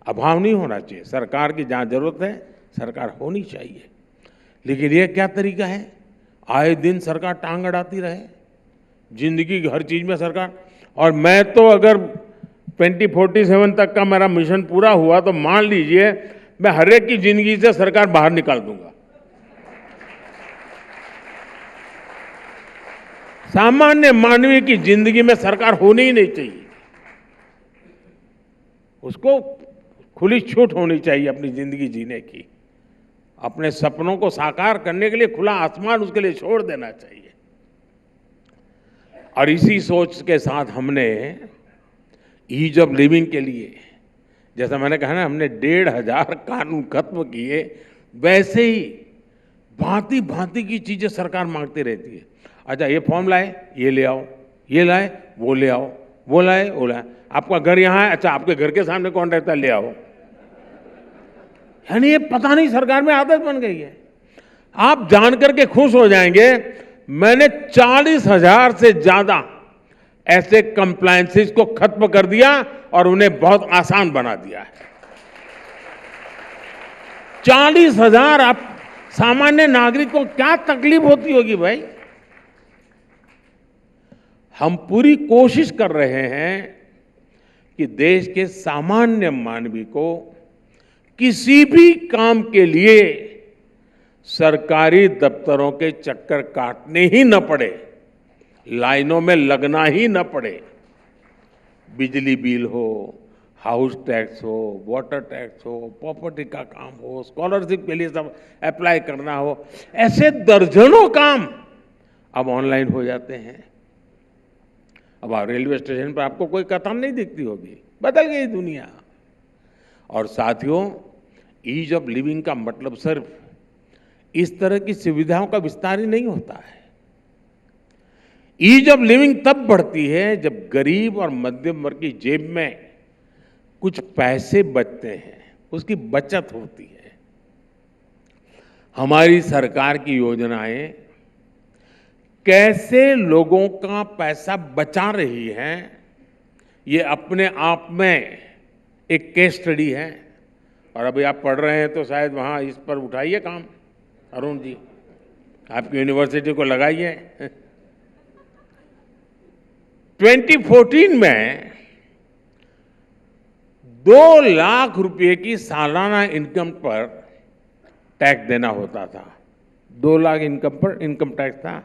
अभाव नहीं होना चाहिए। सरकार की जहां जरूरत है सरकार होनी चाहिए। लेकिन ये क्या तरीका है? आए दिन सरकार टांग अड़ाती रहे, जिंदगी की हर चीज में सरकार। और मैं तो अगर 2047 तक का मेरा मिशन पूरा हुआ तो मान लीजिए मैं हर एक की जिंदगी से सरकार बाहर निकाल दूंगा। सामान्य मानवीय की जिंदगी में सरकार होनी ही नहीं चाहिए। उसको खुली छूट होनी चाहिए अपनी जिंदगी जीने की। अपने सपनों को साकार करने के लिए खुला आसमान उसके लिए छोड़ देना चाहिए। और इसी सोच के साथ हमने ईज ऑफ लिविंग के लिए, जैसा मैंने कहा ना, हमने 1,500 कानून खत्म किए। वैसे ही भांति भांति की चीजें सरकार मांगती रहती है। अच्छा, ये फॉर्म लाए, ये ले आओ, ये लाए, वो ले आओ, वो लाए, वो लाए। आपका घर यहाँ है, अच्छा आपके घर के सामने कौन रहता है, ले आओ। यानी ये पता नहीं सरकार में आदत बन गई है। आप जानकर के खुश हो जाएंगे, मैंने 40,000 से ज्यादा ऐसे कंप्लायंसेस को खत्म कर दिया और उन्हें बहुत आसान बना दिया है। 40,000। आप सामान्य नागरिक को क्या तकलीफ होती होगी भाई? हम पूरी कोशिश कर रहे हैं कि देश के सामान्य मानवी को किसी भी काम के लिए सरकारी दफ्तरों के चक्कर काटने ही न पड़े, लाइनों में लगना ही न पड़े। बिजली बिल हो, हाउस टैक्स हो, वाटर टैक्स हो, प्रॉपर्टी का काम हो, स्कॉलरशिप के लिए सब अप्लाई करना हो, ऐसे दर्जनों काम अब ऑनलाइन हो जाते हैं। अब रेलवे स्टेशन पर आपको कोई कतार नहीं दिखती होगी, बदल गई दुनिया। और साथियों, ईज ऑफ लिविंग का मतलब सिर्फ इस तरह की सुविधाओं का विस्तार ही नहीं होता है। ईज ऑफ लिविंग तब बढ़ती है जब गरीब और मध्यम वर्ग की जेब में कुछ पैसे बचते हैं, उसकी बचत होती है। हमारी सरकार की योजनाएं कैसे लोगों का पैसा बचा रही हैं, ये अपने आप में एक केस स्टडी है। और अभी आप पढ़ रहे हैं तो शायद वहां इस पर उठाइए काम, अरुण जी, आपकी यूनिवर्सिटी को लगाइए। 2014 में 2 लाख रुपए की सालाना इनकम पर टैक्स देना होता था। 2 लाख इनकम पर इनकम टैक्स था।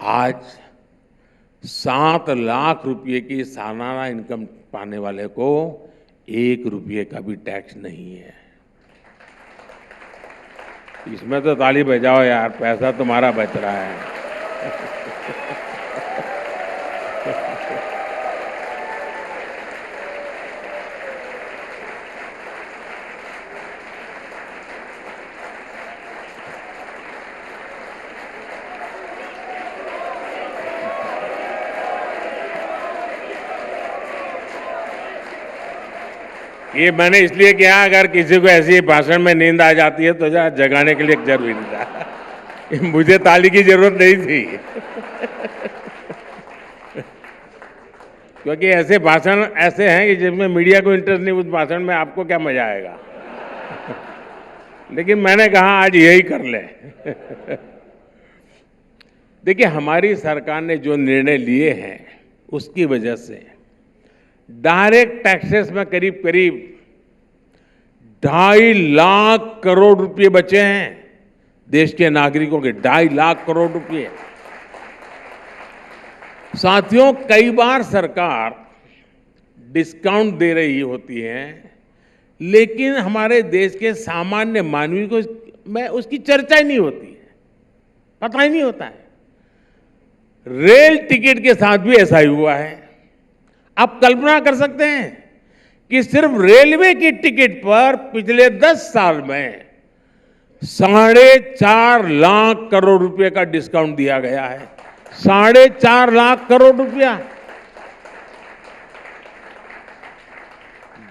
आज 7 लाख रुपए की सालाना इनकम पाने वाले को 1 रुपये का भी टैक्स नहीं है। इसमें तो ताली बजाओ यार, पैसा तुम्हारा बच रहा है। ये मैंने इसलिए किया, अगर किसी को ऐसी भाषण में नींद आ जाती है तो जगाने के लिए जरूरी था। मुझे ताली की जरूरत नहीं थी। क्योंकि ऐसे भाषण ऐसे हैं कि जिसमें मीडिया को इंटरेस्ट नहीं, उस भाषण में आपको क्या मजा आएगा। लेकिन मैंने कहा आज यही कर ले। देखिए, हमारी सरकार ने जो निर्णय लिए हैं उसकी वजह से डायरेक्ट टैक्सेस में करीब करीब 2.5 लाख करोड़ रुपए बचे हैं देश के नागरिकों के। 2.5 लाख करोड़ रुपए। साथियों, कई बार सरकार डिस्काउंट दे रही होती है, लेकिन हमारे देश के सामान्य मानवी को में उसकी चर्चा ही नहीं होती है, पता ही नहीं होता है। रेल टिकट के साथ भी ऐसा ही हुआ है। आप कल्पना कर सकते हैं कि सिर्फ रेलवे की टिकट पर पिछले 10 साल में 4.5 लाख करोड़ रुपए का डिस्काउंट दिया गया है। 4.5 लाख करोड़ रुपया।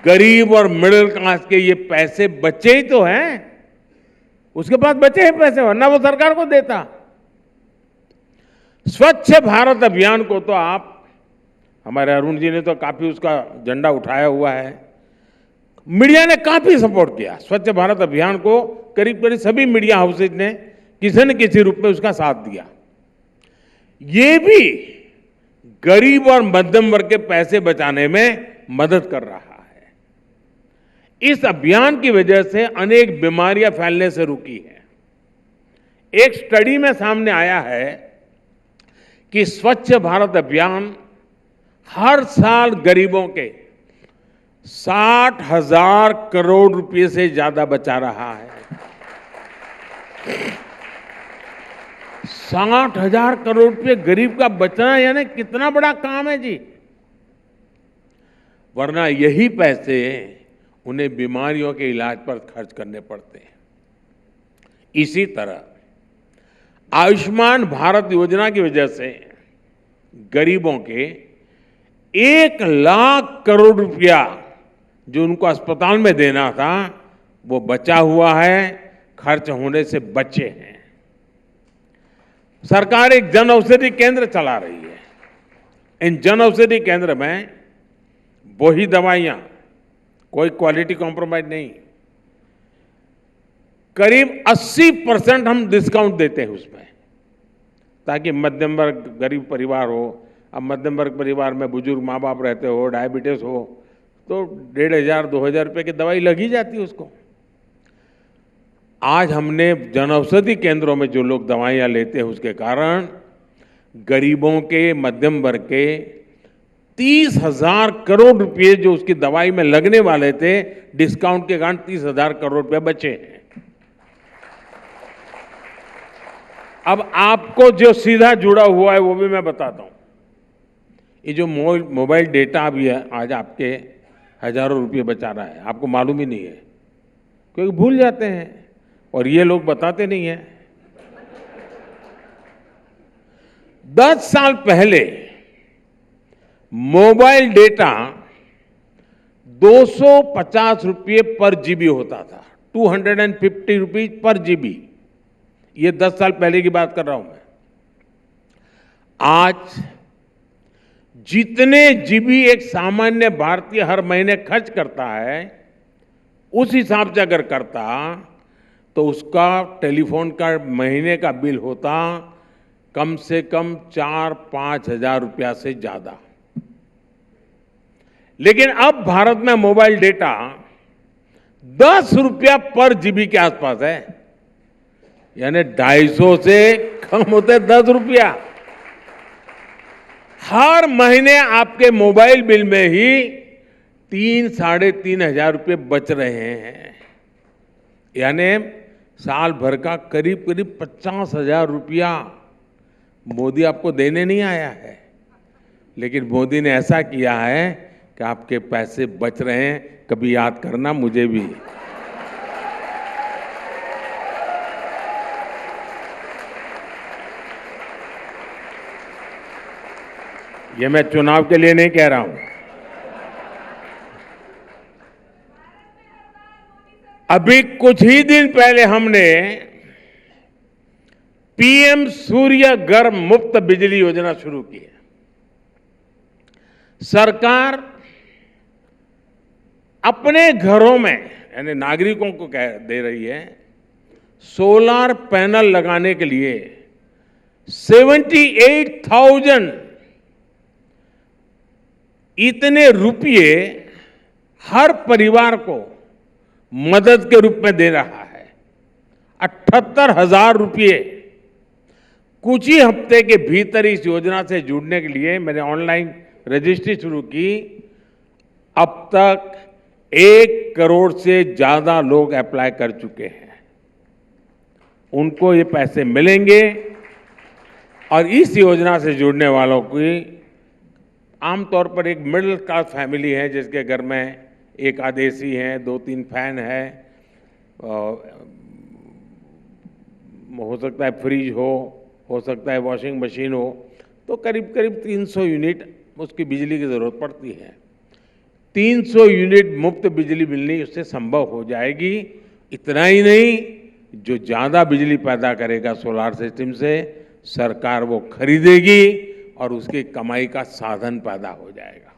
गरीब और मिडिल क्लास के ये पैसे बचे ही तो हैं, उसके पास बचे हैं पैसे, वरना वो सरकार को देता। स्वच्छ भारत अभियान को तो आप, हमारे अरुण जी ने तो काफी उसका झंडा उठाया हुआ है, मीडिया ने काफी सपोर्ट किया। स्वच्छ भारत अभियान को करीब करीब सभी मीडिया हाउसेज ने किसी न किसी रूप में उसका साथ दिया। ये भी गरीब और मध्यम वर्ग के पैसे बचाने में मदद कर रहा है। इस अभियान की वजह से अनेक बीमारियां फैलने से रुकी है। एक स्टडी में सामने आया है कि स्वच्छ भारत अभियान हर साल गरीबों के 60,000 करोड़ रुपए से ज्यादा बचा रहा है। 60,000 करोड़ रुपए गरीब का बचना यानी कितना बड़ा काम है जी। वरना यही पैसे उन्हें बीमारियों के इलाज पर खर्च करने पड़ते हैं। इसी तरह आयुष्मान भारत योजना की वजह से गरीबों के 1 लाख करोड़ रुपया जो उनको अस्पताल में देना था वो बचा हुआ है, खर्च होने से बचे हैं। सरकार एक जन औषधि केंद्र चला रही है। इन जन औषधि केंद्र में वही दवाइयां, कोई क्वालिटी कॉम्प्रोमाइज नहीं, करीब 80% हम डिस्काउंट देते हैं उसमें, ताकि मध्यम वर्ग गरीब परिवार हो। अब मध्यम वर्ग परिवार में बुजुर्ग माँ बाप रहते हो, डायबिटीज हो, तो 1,500-2,000 रुपए की दवाई लग ही जाती है उसको। आज हमने जन औषधि केंद्रों में जो लोग दवाइयां लेते हैं उसके कारण गरीबों के, मध्यम वर्ग के 30,000 करोड़ रुपए जो उसकी दवाई में लगने वाले थे, डिस्काउंट के कारण 30,000 करोड़ रुपए बचे हैं। अब आपको जो सीधा जुड़ा हुआ है वो भी मैं बताता हूं। ये जो मोबाइल डेटा भी है, आज आपके हजारों रुपए बचा रहा है, आपको मालूम ही नहीं है, क्योंकि भूल जाते हैं और ये लोग बताते नहीं हैं। 10 साल पहले मोबाइल डेटा 250 रुपये पर जीबी होता था, 250 रुपीज पर जीबी। ये 10 साल पहले की बात कर रहा हूं मैं। आज जितने जीबी एक सामान्य भारतीय हर महीने खर्च करता है, उस हिसाब से अगर करता तो उसका टेलीफोन का महीने का बिल होता कम से कम 4-5 हजार रुपया से ज्यादा। लेकिन अब भारत में मोबाइल डेटा 10 रुपया पर जीबी के आसपास है, यानी 250 से कम होते 10 रुपया। हर महीने आपके मोबाइल बिल में ही 3-3.5 हजार रुपये बच रहे हैं, यानी साल भर का करीब करीब 50,000 रुपया मोदी आपको देने नहीं आया है, लेकिन मोदी ने ऐसा किया है कि आपके पैसे बच रहे हैं। कभी याद करना मुझे भी। ये मैं चुनाव के लिए नहीं कह रहा हूं। अभी कुछ ही दिन पहले हमने पीएम सूर्य घर मुफ्त बिजली योजना शुरू की है। सरकार अपने घरों में, यानी नागरिकों को दे रही है, सोलर पैनल लगाने के लिए 78,000 इतने रुपये हर परिवार को मदद के रूप में दे रहा है। 78,000 रुपये कुछ ही हफ्ते के भीतर इस योजना से जुड़ने के लिए मैंने ऑनलाइन रजिस्ट्री शुरू की। अब तक 1 करोड़ से ज्यादा लोग अप्लाई कर चुके हैं। उनको ये पैसे मिलेंगे और इस योजना से जुड़ने वालों की आमतौर पर एक मिडिल क्लास फैमिली है जिसके घर में एक आध एसी है, 2-3 फैन है, हो सकता है फ्रिज हो सकता है वॉशिंग मशीन हो, तो करीब करीब 300 यूनिट उसकी बिजली की ज़रूरत पड़ती है। 300 यूनिट मुफ्त बिजली मिलनी उससे संभव हो जाएगी। इतना ही नहीं, जो ज़्यादा बिजली पैदा करेगा सोलार सिस्टम से, सरकार वो खरीदेगी और उसकी कमाई का साधन पैदा हो जाएगा।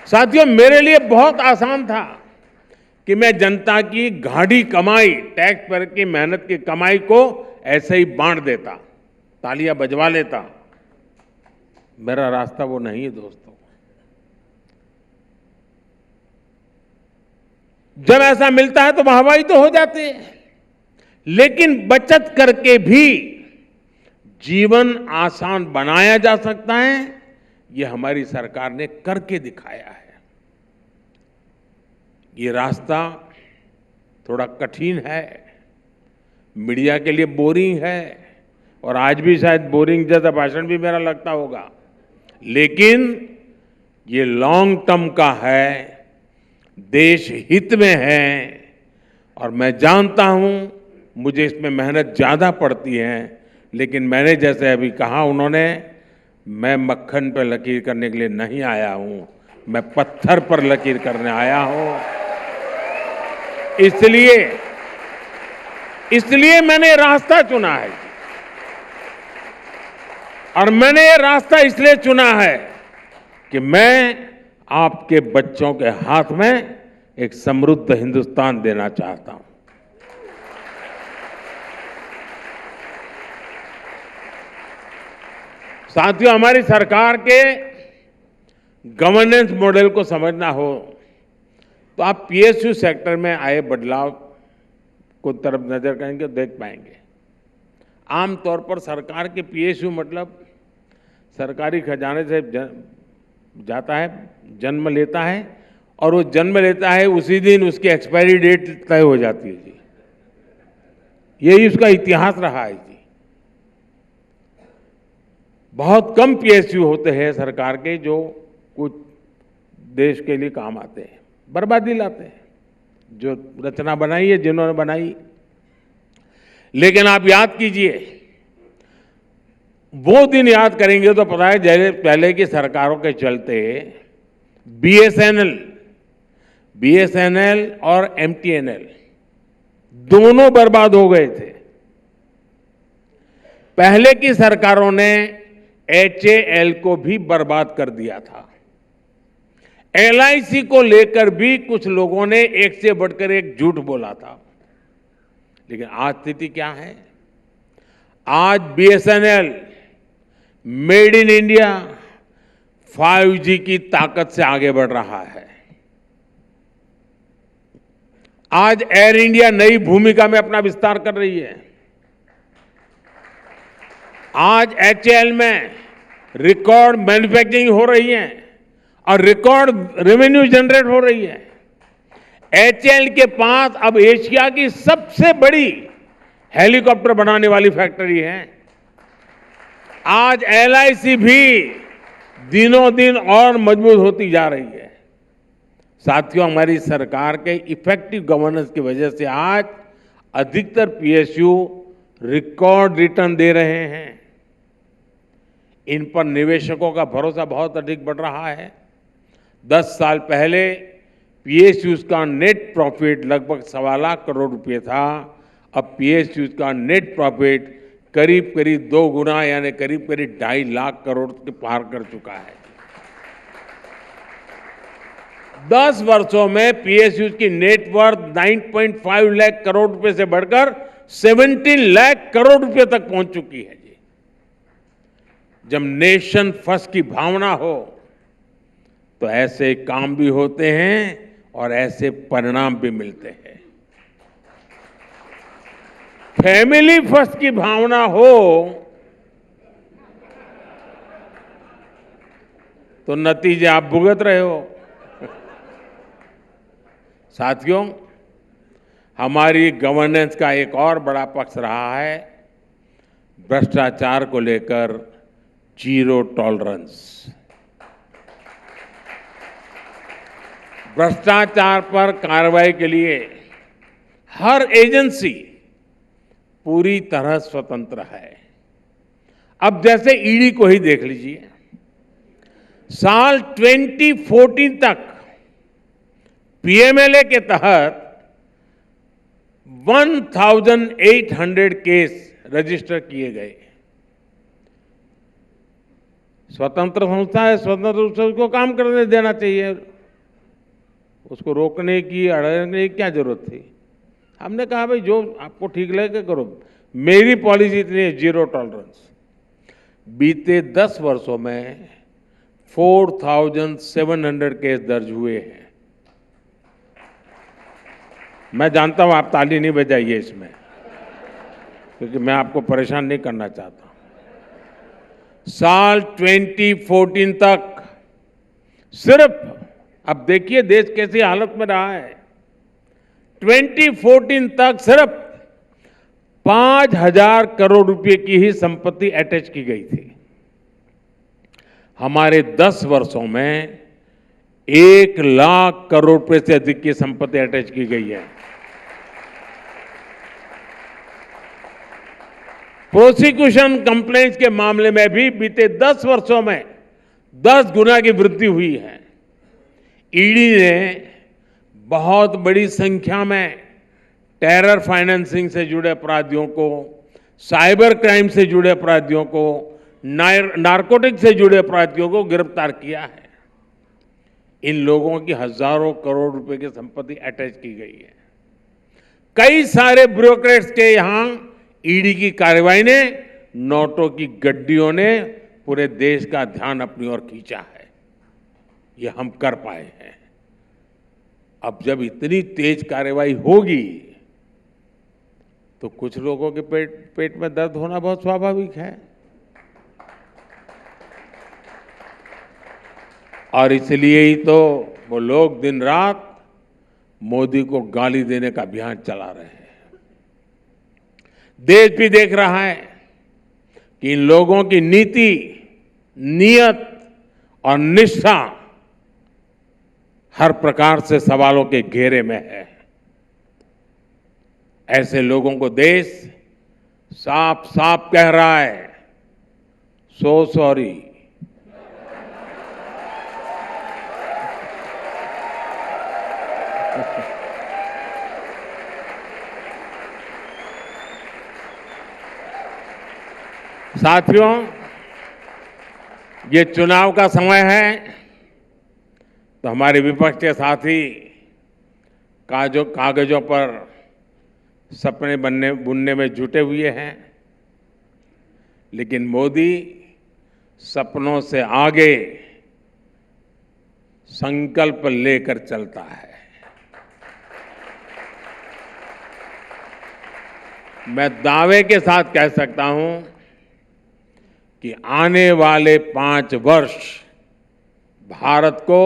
साथियों, मेरे लिए बहुत आसान था कि मैं जनता की गाढ़ी कमाई, टैक्स पेयर की मेहनत की कमाई को ऐसे ही बांट देता, तालियां बजवा लेता। मेरा रास्ता वो नहीं है दोस्तों। जब ऐसा मिलता है तो वाहवाही तो हो जाती है, लेकिन बचत करके भी जीवन आसान बनाया जा सकता है, ये हमारी सरकार ने करके दिखाया है। ये रास्ता थोड़ा कठिन है, मीडिया के लिए बोरिंग है, और आज भी शायद बोरिंग जैसा भाषण भी मेरा लगता होगा, लेकिन ये लॉन्ग टर्म का है, देश हित में है, और मैं जानता हूं मुझे इसमें मेहनत ज़्यादा पड़ती है, लेकिन मैंने जैसे अभी कहा उन्होंने, मैं मक्खन पर लकीर करने के लिए नहीं आया हूं, मैं पत्थर पर लकीर करने आया हूं। इसलिए मैंने रास्ता चुना है, और मैंने ये रास्ता इसलिए चुना है कि मैं आपके बच्चों के हाथ में एक समृद्ध हिंदुस्तान देना चाहता हूं। साथियों, हमारी सरकार के गवर्नेंस मॉडल को समझना हो तो आप पीएसयू सेक्टर में आए बदलाव को तरफ नजर करेंगे तो देख पाएंगे। आमतौर पर सरकार के पीएसयू मतलब सरकारी खजाने से जाता है, जन्म लेता है, और वो जन्म लेता है उसी दिन उसकी एक्सपायरी डेट तय हो जाती है जी। यही उसका इतिहास रहा है जी। बहुत कम पीएसयू होते हैं सरकार के जो कुछ देश के लिए काम आते हैं, बर्बादी लाते हैं। जो रचना बनाई है जिन्होंने बनाई, लेकिन आप याद कीजिए, वो दिन याद करेंगे तो पता है जैसे पहले की सरकारों के चलते बीएसएनएल और एमटीएनएल दोनों बर्बाद हो गए थे। पहले की सरकारों ने एचएएल को भी बर्बाद कर दिया था। एलआईसी को लेकर भी कुछ लोगों ने एक से बढ़कर एक झूठ बोला था, लेकिन आज स्थिति क्या है? आज BSNL made in India 5G की ताकत से आगे बढ़ रहा है। आज एयर इंडिया नई भूमिका में अपना विस्तार कर रही है। आज एचएएल में रिकॉर्ड मैन्युफैक्चरिंग हो रही है और रिकॉर्ड रेवेन्यू जनरेट हो रही है। एचएएल के पास अब एशिया की सबसे बड़ी हेलीकॉप्टर बनाने वाली फैक्ट्री है। आज एलआईसी भी दिनों दिन और मजबूत होती जा रही है। साथियों, हमारी सरकार के इफेक्टिव गवर्नेंस की वजह से आज अधिकतर पीएसयू रिकॉर्ड रिटर्न दे रहे हैं। इन पर निवेशकों का भरोसा बहुत अधिक बढ़ रहा है। 10 साल पहले पीएसयूज का नेट प्रॉफिट लगभग 1.25 लाख करोड़ रुपए था। अब पीएसयूज का नेट प्रॉफिट करीब करीब 2 गुना यानी करीब करीब 2.5 लाख करोड़ के पार कर चुका है। 10 वर्षों में पीएसयूज की नेटवर्थ 9.5 लाख करोड़ रुपए से बढ़कर 17 लाख करोड़ रुपए तक पहुंच चुकी है जी। जब नेशन फर्स्ट की भावना हो तो ऐसे काम भी होते हैं और ऐसे परिणाम भी मिलते हैं। फैमिली फर्स्ट की भावना हो तो नतीजे आप भुगत रहे हो। साथियों, हमारी गवर्नेंस का एक और बड़ा पक्ष रहा है भ्रष्टाचार को लेकर जीरो टॉलरेंस। भ्रष्टाचार पर कार्रवाई के लिए हर एजेंसी पूरी तरह स्वतंत्र है। अब जैसे ईडी को ही देख लीजिए, साल 2014 तक पीएमएलए के तहत 1800 केस रजिस्टर किए गए। स्वतंत्र संस्था है, स्वतंत्र रूप से उसको काम करने देना चाहिए, उसको रोकने की अड़ने की क्या जरूरत थी। हमने कहा भाई जो आपको ठीक लगे करो, मेरी पॉलिसी इतनी है जीरो टॉलरेंस। बीते 10 वर्षों में 4700 केस दर्ज हुए हैं। मैं जानता हूं आप ताली नहीं बजाइए इसमें, क्योंकि मैं आपको परेशान नहीं करना चाहता। साल 2014 तक सिर्फ, अब देखिए देश कैसी हालत में रहा है, 2014 तक सिर्फ 5000 करोड़ रुपए की ही संपत्ति अटैच की गई थी। हमारे 10 वर्षों में 1 लाख करोड़ रुपए से अधिक की संपत्ति अटैच की गई है। प्रोसिक्यूशन कंप्लेंट्स के मामले में भी बीते 10 वर्षों में 10 गुना की वृद्धि हुई है। ईडी ने बहुत बड़ी संख्या में टेरर फाइनेंसिंग से जुड़े अपराधियों को, साइबर क्राइम से जुड़े अपराधियों को, नारकोटिक से जुड़े अपराधियों को गिरफ्तार किया है। इन लोगों की हजारों करोड़ रुपए की संपत्ति अटैच की गई है। कई सारे ब्यूरोक्रेट्स के यहां ईडी की कार्रवाई ने, नोटों की गड्डियों ने पूरे देश का ध्यान अपनी ओर खींचा है। ये हम कर पाए हैं। अब जब इतनी तेज कार्रवाई होगी तो कुछ लोगों के पेट में दर्द होना बहुत स्वाभाविक है। और इसलिए ही तो वो लोग दिन रात मोदी को गाली देने का अभियान चला रहे हैं। देश भी देख रहा है कि इन लोगों की नीति, नियत और निष्ठा हर प्रकार से सवालों के घेरे में है। ऐसे लोगों को देश साफ साफ कह रहा है, सो सॉरी। साथियों, ये चुनाव का समय है, तो हमारे विपक्ष के साथी कागजों पर सपने बुनने में जुटे हुए हैं, लेकिन मोदी सपनों से आगे संकल्प लेकर चलता है। मैं दावे के साथ कह सकता हूं कि आने वाले 5 वर्ष भारत को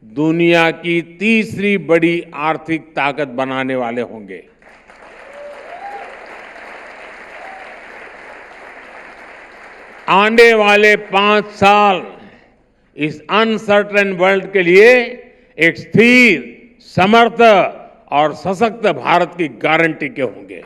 दुनिया की तीसरी बड़ी आर्थिक ताकत बनाने वाले होंगे। आने वाले 5 साल इस अनसर्टेन वर्ल्ड के लिए एक स्थिर, समर्थ और सशक्त भारत की गारंटी के होंगे।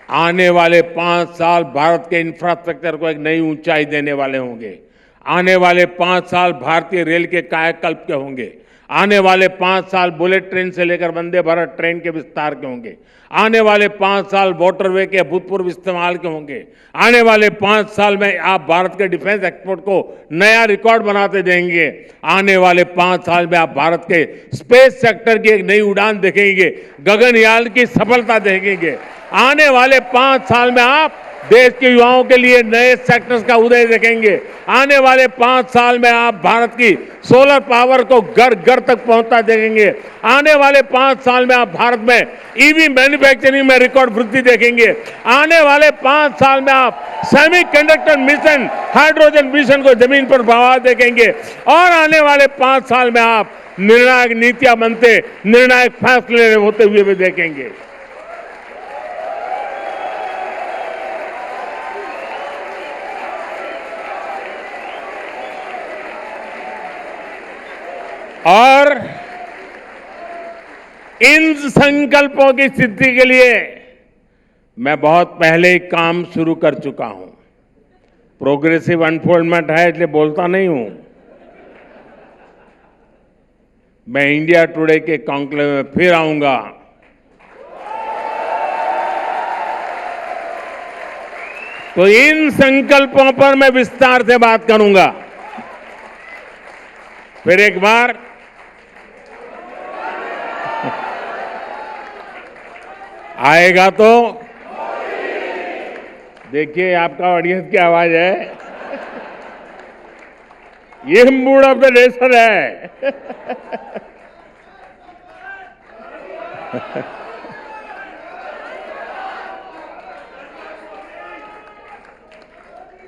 आने वाले 5 साल भारत के इंफ्रास्ट्रक्चर को एक नई ऊंचाई देने वाले होंगे। आने वाले 5 साल भारतीय रेल के कायाकल्प के होंगे। आने वाले 5 साल बुलेट ट्रेन से लेकर वंदे भारत ट्रेन के विस्तार के होंगे। आने वाले 5 साल वाटरवे के भूतपूर्व इस्तेमाल के होंगे। आने वाले 5 साल में आप भारत के डिफेंस एक्सपोर्ट को नया रिकॉर्ड बनाते देंगे। आने वाले 5 साल में आप भारत के स्पेस सेक्टर की एक नई उड़ान देखेंगे, गगनयान की सफलता देखेंगे। आने वाले 5 साल में आप देश के युवाओं के लिए नए सेक्टर्स का उदय देखेंगे। आने वाले 5 साल में आप भारत की सोलर पावर को घर घर तक पहुंचता देखेंगे। आने वाले 5 साल में आप भारत में ईवी मैन्युफैक्चरिंग में रिकॉर्ड वृद्धि देखेंगे। आने वाले 5 साल में आप सेमीकंडक्टर मिशन, हाइड्रोजन मिशन को जमीन पर बढ़ावा देखेंगे। और आने वाले 5 साल में आप निर्णायक नीतियां बनते, निर्णायक फैसले होते हुए भी देखेंगे। और इन संकल्पों की सिद्धि के लिए मैं बहुत पहले ही काम शुरू कर चुका हूं। प्रोग्रेसिव अनफोल्डमेंट है इसलिए बोलता नहीं हूं। मैं इंडिया टुडे के कॉन्क्लेव में फिर आऊंगा। तो इन संकल्पों पर मैं विस्तार से बात करूंगा। फिर एक बार आएगा तो देखिए, आपका ऑडियंस की आवाज है। ये मूड ऑफ द नेशन है।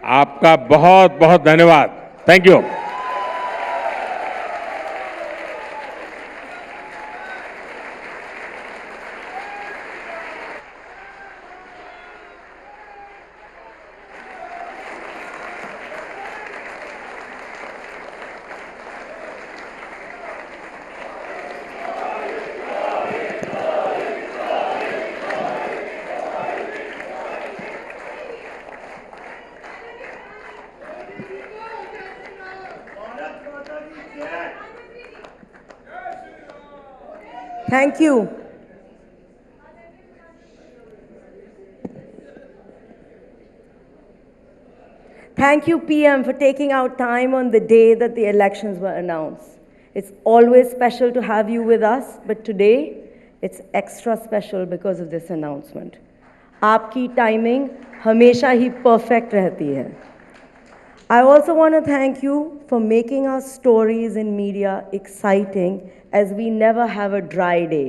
आपका बहुत बहुत धन्यवाद। Thank you. Thank you. Thank you, PM, for taking out time on the day that the elections were announced. It's always special to have you with us, but today it's extra special because of this announcement. आपकी टाइमिंग हमेशा ही perfect रहती है. I also want to thank you for making our stories in media exciting as we never have a dry day.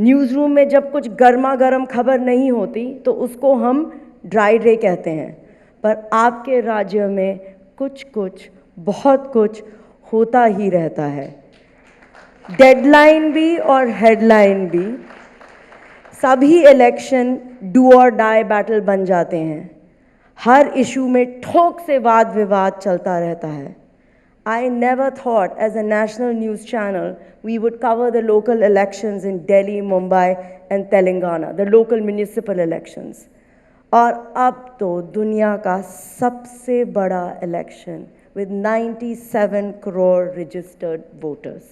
Newsroom में जब कुछ गर्मा गर्म खबर नहीं होती तो उसको हम ड्राई डे कहते हैं, पर आपके राज्य में कुछ बहुत कुछ होता ही रहता है। डेडलाइन भी और हेडलाइन भी, सभी इलेक्शन डू और डाई बैटल बन जाते हैं। हर इशू में ठोक से वाद विवाद चलता रहता है। I never thought as a national news channel we would cover the local elections in Delhi, Mumbai and Telangana, the local municipal elections. और अब तो दुनिया का सबसे बड़ा election with 97 crore registered voters.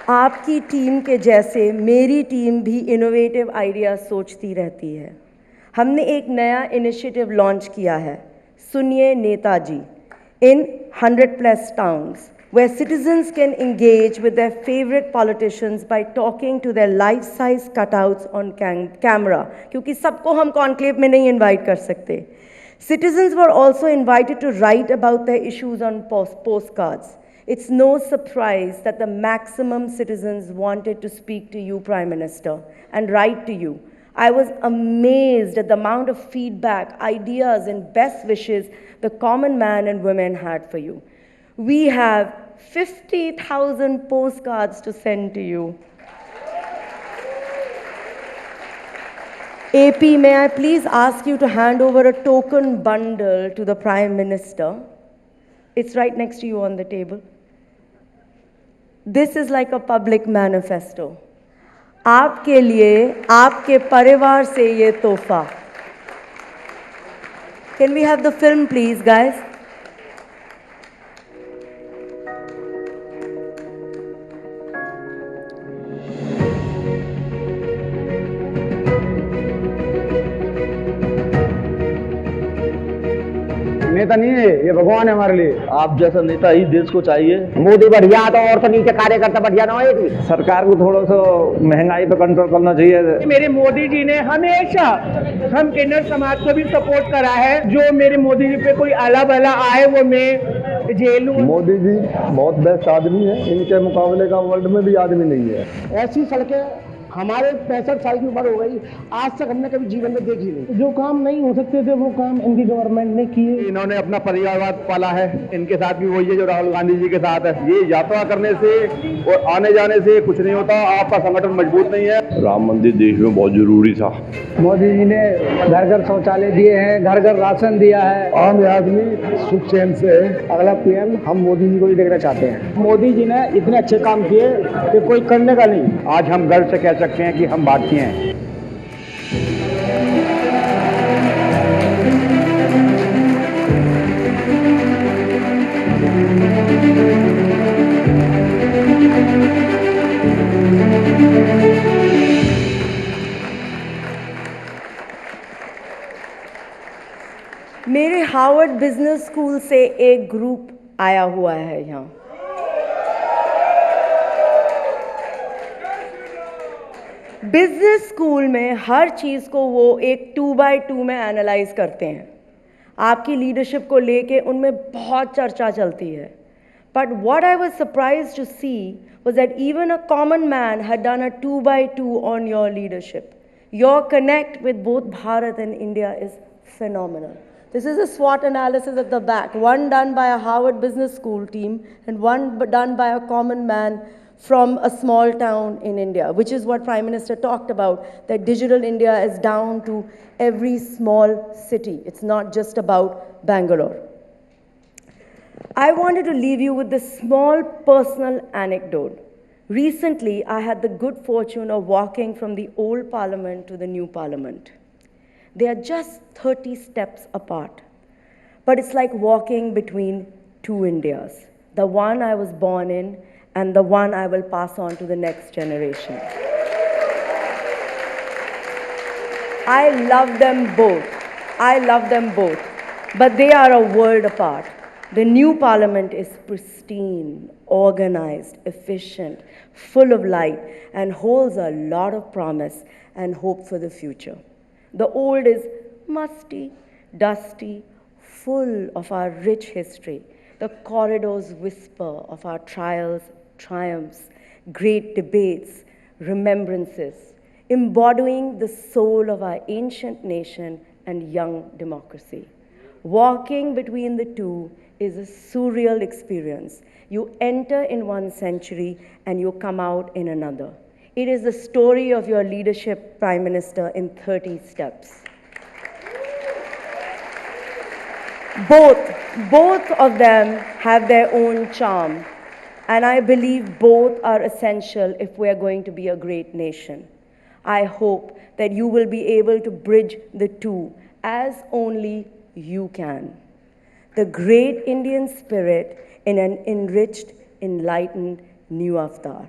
आपकी टीम के जैसे मेरी टीम भी इनोवेटिव आइडिया सोचती रहती है। हमने एक नया इनिशिएटिव लॉन्च किया है, सुनिए Netaji, in 100+ towns, where citizens can engage with their favorite politicians by talking to their life-size cutouts on camera, क्योंकि सबको हम कॉन्क्लेव में नहीं इनवाइट कर सकते। Citizens were also invited to write about their issues on postcards. It's no surprise that the maximum citizens wanted to speak to you, Prime Minister, and write to you. I was amazed at the amount of feedback, ideas, and best wishes the common man and women had for you. We have 50,000 postcards to send to you. AP, may I please ask you to hand over a token bundle to the Prime Minister? It's right next to you on the table. This is like a public manifesto. आपके लिए, आपके परिवार से ये तोहफा. Can we have the film, please, guys? नेता नहीं है, ये भगवान है हमारे लिए। आप जैसा नेता ही देश को चाहिए। मोदी बढ़िया तो और तो नीचे कार्यकर्ता बढ़िया ना हो एक भी। सरकार को थोड़ा सा महंगाई पे कंट्रोल करना चाहिए। मेरे मोदी जी ने हमेशा हम किन्नर समाज को भी सपोर्ट करा है। जो मेरे मोदी जी पे कोई आला बला आए वो मैं जेलूं। मोदी जी बहुत बेस्ट आदमी है, इनके मुकाबले का वर्ल्ड में भी आदमी नहीं है। ऐसी सड़कें हमारे 65 साल की उम्र हो गई, आज तक हमने कभी जीवन में देखी नहीं। जो काम नहीं हो सकते थे वो काम इनकी गवर्नमेंट ने किए। इन्होंने अपना परिवारवाद पाला है, इनके साथ भी वही है जो राहुल गांधी जी के साथ है। ये यात्रा करने से और आने जाने से कुछ नहीं होता, आपका संगठन मजबूत नहीं है। राम मंदिर देश में बहुत जरूरी था। मोदी जी ने घर घर शौचालय दिए हैं, घर घर राशन दिया है। आम आदमी सुख चैन से अगला पीएम हम मोदी जी को ही देखना चाहते हैं। मोदी जी ने इतने अच्छे काम किए कि कोई करने का नहीं। आज हम गर्व से कह सकते हैं कि हम भारतीय हैं। मेरे हार्वर्ड बिजनेस स्कूल से एक ग्रुप आया हुआ है यहाँ। बिजनेस स्कूल में हर चीज़ को वो एक 2x2 में एनालाइज करते हैं। आपकी लीडरशिप को लेके उनमें बहुत चर्चा चलती है। But what I was surprised to see was that even a common man had done a 2x2 on your leadership. Your connect with both Bharat and India is phenomenal. This is a SWOT analysis at the back, one done by a Harvard Business School team and one done by a common man from a small town in India, which is what Prime Minister talked about, that digital India is down to every small city. It's not just about Bangalore. I wanted to leave you with this small personal anecdote. Recently, I had the good fortune of walking from the old parliament to the new parliament. They are just 30 steps apart, but it's like walking between two Indias, the one I was born in and the one I will pass on to the next generation. I love them both. I love them both, but they are a world apart. The new parliament is pristine, organized, efficient, full of light, and holds a lot of promise and hope for the future. The old is musty, dusty, full of our rich history. The corridors whisper of our trials, triumphs, great debates, remembrances, embodying the soul of our ancient nation and young democracy. Walking between the two is a surreal experience. You enter in one century and you come out in another. It is the story of your leadership, Prime Minister, in 30 steps. Both of them have their own charm, and I believe both are essential if we are going to be a great nation. I hope that you will be able to bridge the two as only you can. The great Indian spirit in an enriched, enlightened new avatar.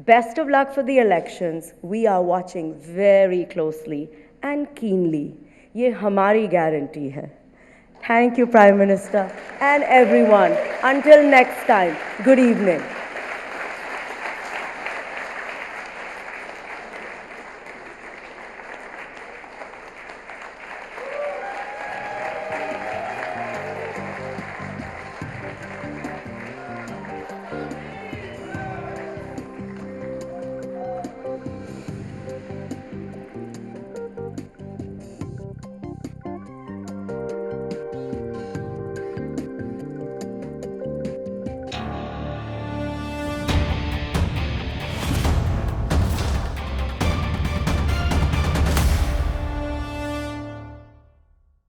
Best of luck for the elections. We are watching very closely and keenly. ये हमारी guarantee है. Thank you, Prime Minister and everyone. Until next time, good evening.